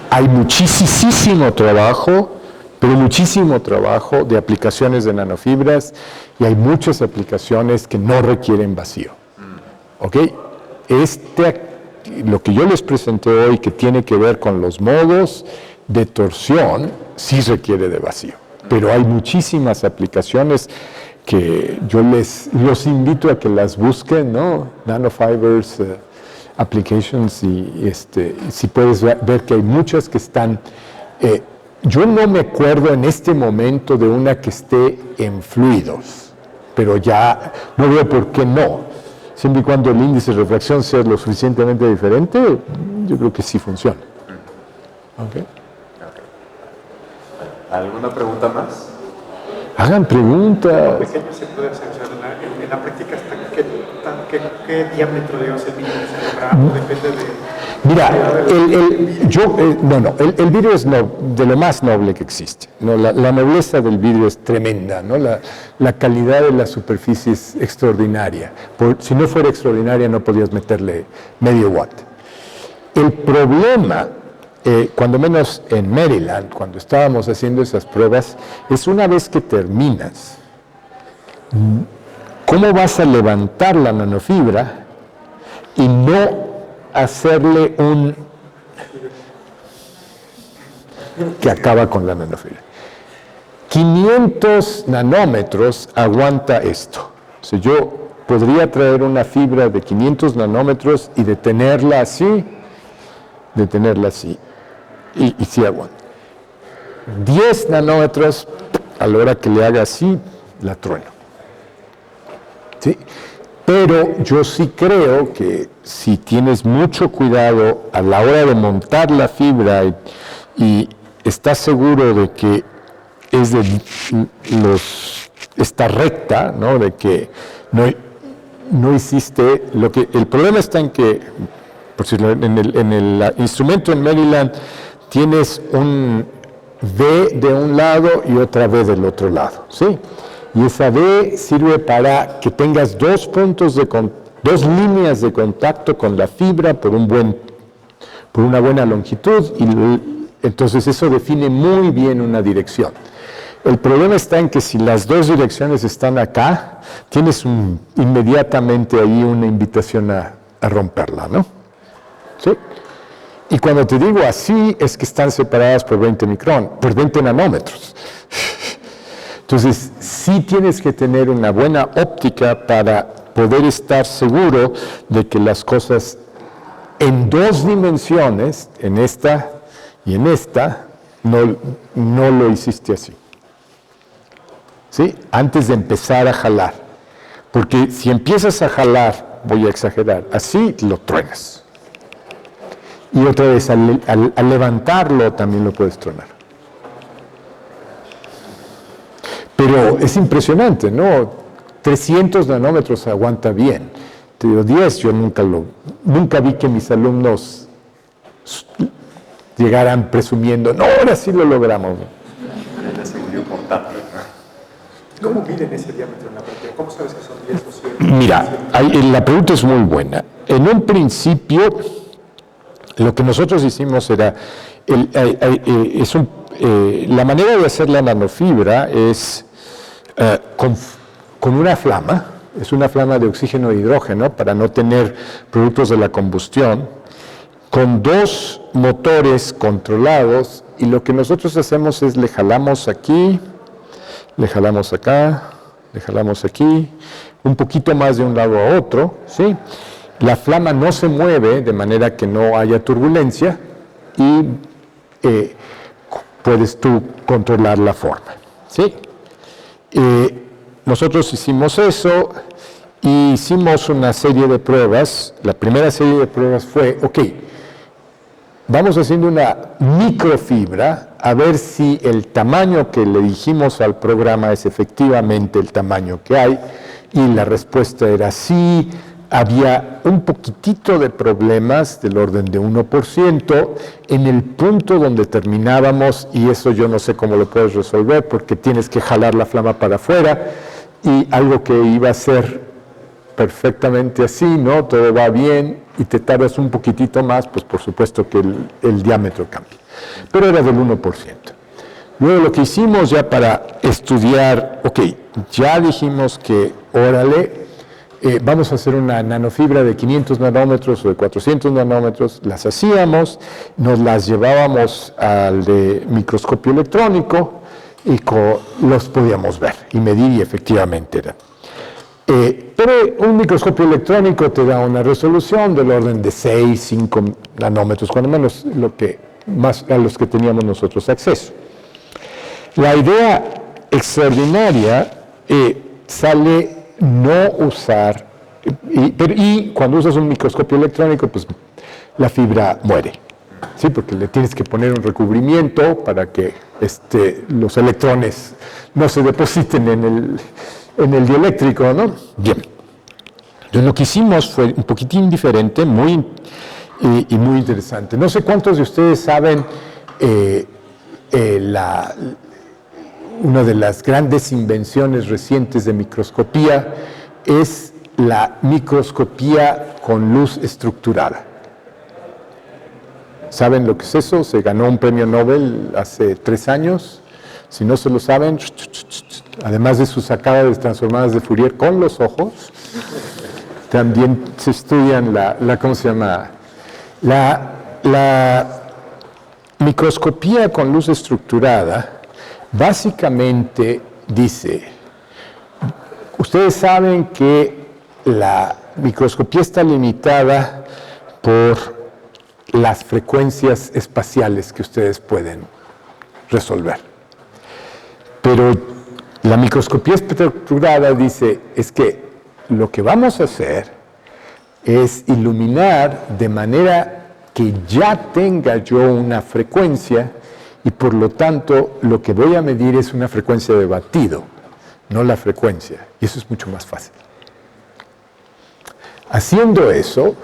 hay muchísimo trabajo, pero muchísimo trabajo de aplicaciones de nanofibras y hay muchas aplicaciones que no requieren vacío. ¿Ok? Lo que yo les presenté hoy, que tiene que ver con los modos de torsión, sí requiere de vacío. Pero hay muchísimas aplicaciones que yo los invito a que las busquen, ¿no? Nanofibers applications, y si puedes ver que hay muchas que están... yo no me acuerdo en este momento de una que esté en fluidos, pero ya no veo por qué no. Siempre y cuando el índice de refracción sea lo suficientemente diferente, yo creo que sí funciona. ¿Okay? ¿Alguna pregunta más? Hagan preguntas. Pequeño se puede hacer, o sea, en la práctica, ¿qué diámetro, digamos, el vidrio se logra? Depende de... Mira, el vidrio es de lo más noble que existe, ¿no? La nobleza del vidrio es tremenda, ¿no? La calidad de la superficie es extraordinaria. Si no fuera extraordinaria, no podías meterle medio watt. El problema, cuando menos en Maryland, cuando estábamos haciendo esas pruebas, es una vez que terminas, ¿cómo vas a levantar la nanofibra y no hacerle que acaba con la nanofibra? 500 nanómetros aguanta esto. O sea, yo podría traer una fibra de 500 nanómetros y detenerla así, y sí aguanta. 10 nanómetros, a la hora que le haga así, la trueno. ¿Sí? Pero yo sí creo que si tienes mucho cuidado a la hora de montar la fibra y estás seguro de que es de esta recta, ¿no? De que no hiciste lo que... El problema está en que, por decirlo, en el instrumento en Maryland tienes un V de un lado y otra V del otro lado, ¿sí? Y esa V sirve para que tengas dos líneas de contacto con la fibra por una buena longitud, y entonces eso define muy bien una dirección. El problema está en que si las dos direcciones están acá, tienes inmediatamente ahí una invitación a romperla, ¿no? ¿Sí? Y cuando te digo así, es que están separadas por 20 nanómetros. Entonces, sí tienes que tener una buena óptica para poder estar seguro de que las cosas en dos dimensiones, en esta y en esta, no lo hiciste así. ¿Sí? Antes de empezar a jalar. Porque si empiezas a jalar, voy a exagerar, así lo truenas. Y otra vez, al levantarlo también lo puedes tronar. Pero es impresionante, ¿no? 300 nanómetros aguanta bien. Te digo, 10, yo nunca vi que mis alumnos llegaran presumiendo, no, ahora sí lo logramos. ¿Cómo miden ese diámetro en la práctica? ¿Cómo sabes que son 10 o 100? Mira, la pregunta es muy buena. En un principio, lo que nosotros hicimos era, la manera de hacer la nanofibra es con una flama, es una flama de oxígeno e hidrógeno para no tener productos de la combustión, con dos motores controlados, y lo que nosotros hacemos es le jalamos aquí, le jalamos acá, le jalamos aquí, un poquito más de un lado a otro, ¿sí? La flama no se mueve de manera que no haya turbulencia y puedes tú controlar la forma, ¿sí? Nosotros hicimos eso y hicimos una serie de pruebas. La primera serie de pruebas fue, ok, vamos haciendo una microfibra a ver si el tamaño que le dijimos al programa es efectivamente el tamaño que hay, y la respuesta era sí. Había un poquitito de problemas del orden de 1% en el punto donde terminábamos, y eso yo no sé cómo lo puedes resolver porque tienes que jalar la flama para afuera, y algo que iba a ser perfectamente así, ¿no? Todo va bien y te tardas un poquitito más, pues por supuesto que el diámetro cambia. Pero era del 1%. Luego lo que hicimos ya para estudiar, ok, ya dijimos que, órale, vamos a hacer una nanofibra de 500 nanómetros o de 400 nanómetros, las hacíamos, nos las llevábamos al de microscopio electrónico y los podíamos ver y medir, y efectivamente era. Pero un microscopio electrónico te da una resolución del orden de 6, 5 nanómetros, cuando menos más a los que teníamos nosotros acceso. La idea extraordinaria sale no usar, y cuando usas un microscopio electrónico, pues la fibra muere, ¿sí? Porque le tienes que poner un recubrimiento para que los electrones no se depositen en el dieléctrico, ¿no? Bien. Entonces lo que hicimos fue un poquitín diferente, y muy interesante. No sé cuántos de ustedes saben una de las grandes invenciones recientes de microscopía es la microscopía con luz estructurada. ¿Saben lo que es eso? Se ganó un premio Nobel hace 3 años. Si no se lo saben, además de sus sacadas transformadas de Fourier con los ojos, también se estudian ¿cómo se llama? La microscopía con luz estructurada básicamente dice, ustedes saben que la microscopía está limitada por las frecuencias espaciales que ustedes pueden resolver. Pero la microscopía estructurada dice, es que lo que vamos a hacer es iluminar de manera que ya tenga yo una frecuencia y por lo tanto lo que voy a medir es una frecuencia de batido, no la frecuencia, y eso es mucho más fácil. Haciendo eso,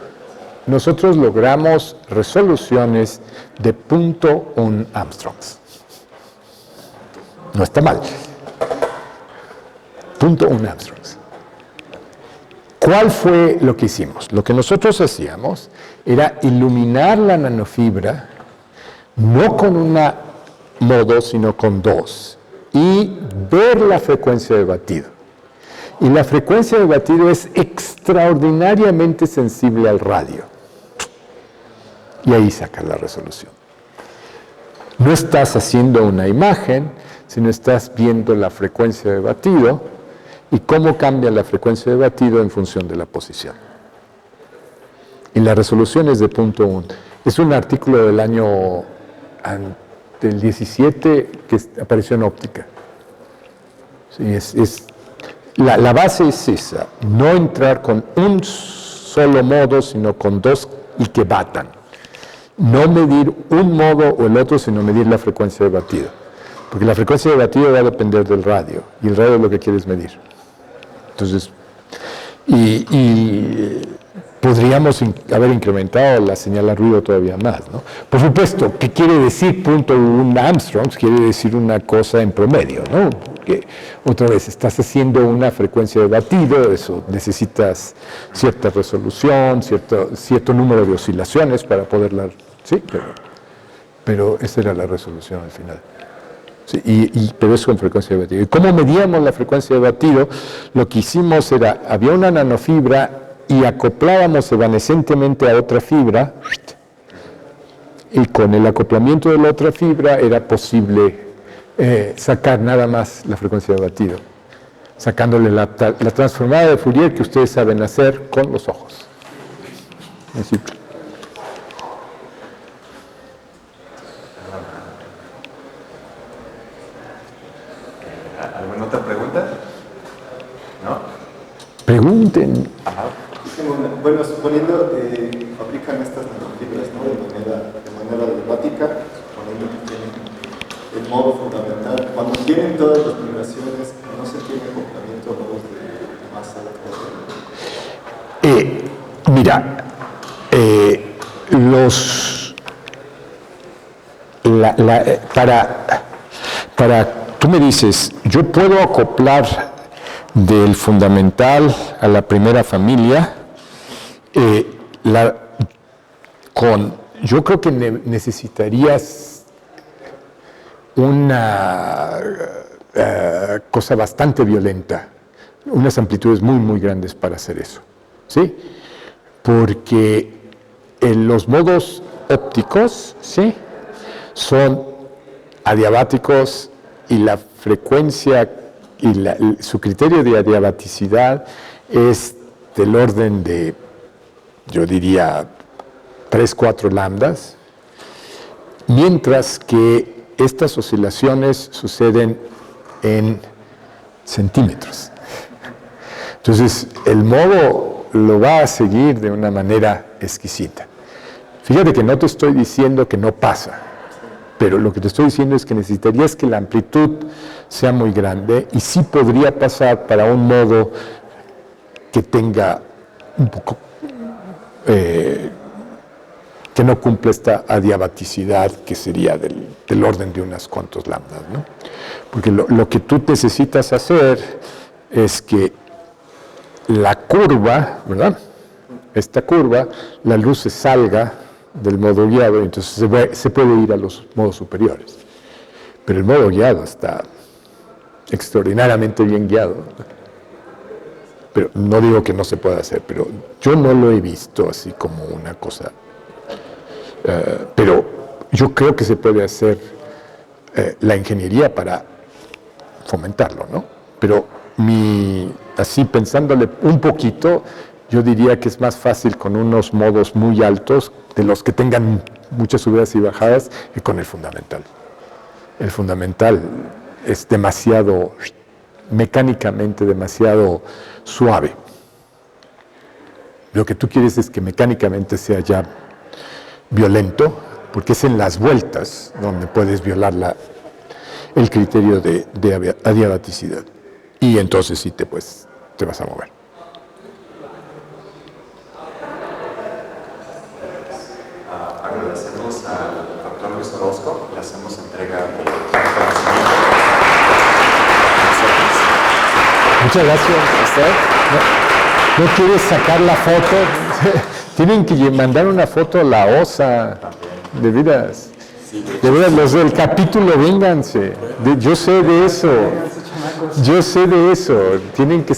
nosotros logramos resoluciones de 0.1 Angstroms. No está mal. 0.1 Angstroms. ¿Cuál fue lo que hicimos? Lo que nosotros hacíamos era iluminar la nanofibra no con un modo, sino con dos, y ver la frecuencia de batido. Y la frecuencia de batido es extraordinariamente sensible al radio. Y ahí saca la resolución. No estás haciendo una imagen, sino estás viendo la frecuencia de batido y cómo cambia la frecuencia de batido en función de la posición. Y la resolución es de 0.1. Es un artículo del año del 17 que apareció en Óptica. Sí, la base es esa, no entrar con un solo modo, sino con dos y que batan. No medir un modo o el otro, sino medir la frecuencia de batido. Porque la frecuencia de batido va a depender del radio, y el radio es lo que quieres medir. Entonces, podríamos haber incrementado la señal a ruido todavía más, ¿no? Por supuesto, ¿qué quiere decir 0.1 Angstroms? Quiere decir una cosa en promedio, ¿no? Porque, otra vez, estás haciendo una frecuencia de batido, eso necesitas cierta resolución, cierto número de oscilaciones para poderla... Sí, pero esa era la resolución al final. Sí, pero eso con frecuencia de batido. ¿Y cómo medíamos la frecuencia de batido? Lo que hicimos era, había una nanofibra y acoplábamos evanescentemente a otra fibra, y con el acoplamiento de la otra fibra era posible sacar nada más la frecuencia de batido, sacándole la transformada de Fourier que ustedes saben hacer con los ojos. Así. ¿Alguna otra pregunta? ¿No? Pregunten. Bueno, suponiendo que fabrican estas nanofibras, ¿no? de manera automática, suponiendo que tienen el modo fundamental, cuando tienen todas las vibraciones, ¿no se tiene acoplamiento a modos de masa de Mira, tú me dices, yo puedo acoplar del fundamental a la primera familia, yo creo que necesitarías una cosa bastante violenta, unas amplitudes muy, muy grandes para hacer eso, ¿sí? Porque los modos ópticos, ¿sí?, son adiabáticos y la frecuencia y su criterio de adiabaticidad es del orden de, yo diría, 3, 4 lambdas, mientras que estas oscilaciones suceden en centímetros. Entonces, el modo lo va a seguir de una manera exquisita. Fíjate que no te estoy diciendo que no pasa, pero lo que te estoy diciendo es que necesitarías que la amplitud sea muy grande y sí podría pasar para un modo que tenga un poco, que no cumple esta adiabaticidad que sería del orden de unas cuantos lambdas, ¿no? Porque lo que tú necesitas hacer es que la curva, ¿verdad?, esta curva, la luz se salga del modo guiado y entonces se puede ir a los modos superiores. Pero el modo guiado está extraordinariamente bien guiado. Pero no digo que no se pueda hacer, pero yo no lo he visto así como una cosa. Pero yo creo que se puede hacer la ingeniería para fomentarlo, ¿no? Pero así pensándole un poquito, yo diría que es más fácil con unos modos muy altos, de los que tengan muchas subidas y bajadas, que con el fundamental. El fundamental es demasiado, mecánicamente demasiado suave. Lo que tú quieres es que mecánicamente sea ya violento, porque es en las vueltas donde puedes violar el criterio de adiabaticidad. Y entonces sí te vas a mover. Agradecemos al doctor Luis Orozco, le hacemos entrega de conocimiento. Muchas gracias a usted. ¿No quieres sacar la foto? Tienen que mandar una foto a la OSA. De veras. De veras, los del capítulo, vénganse. Yo sé de eso. Yo sé de eso. Tienen que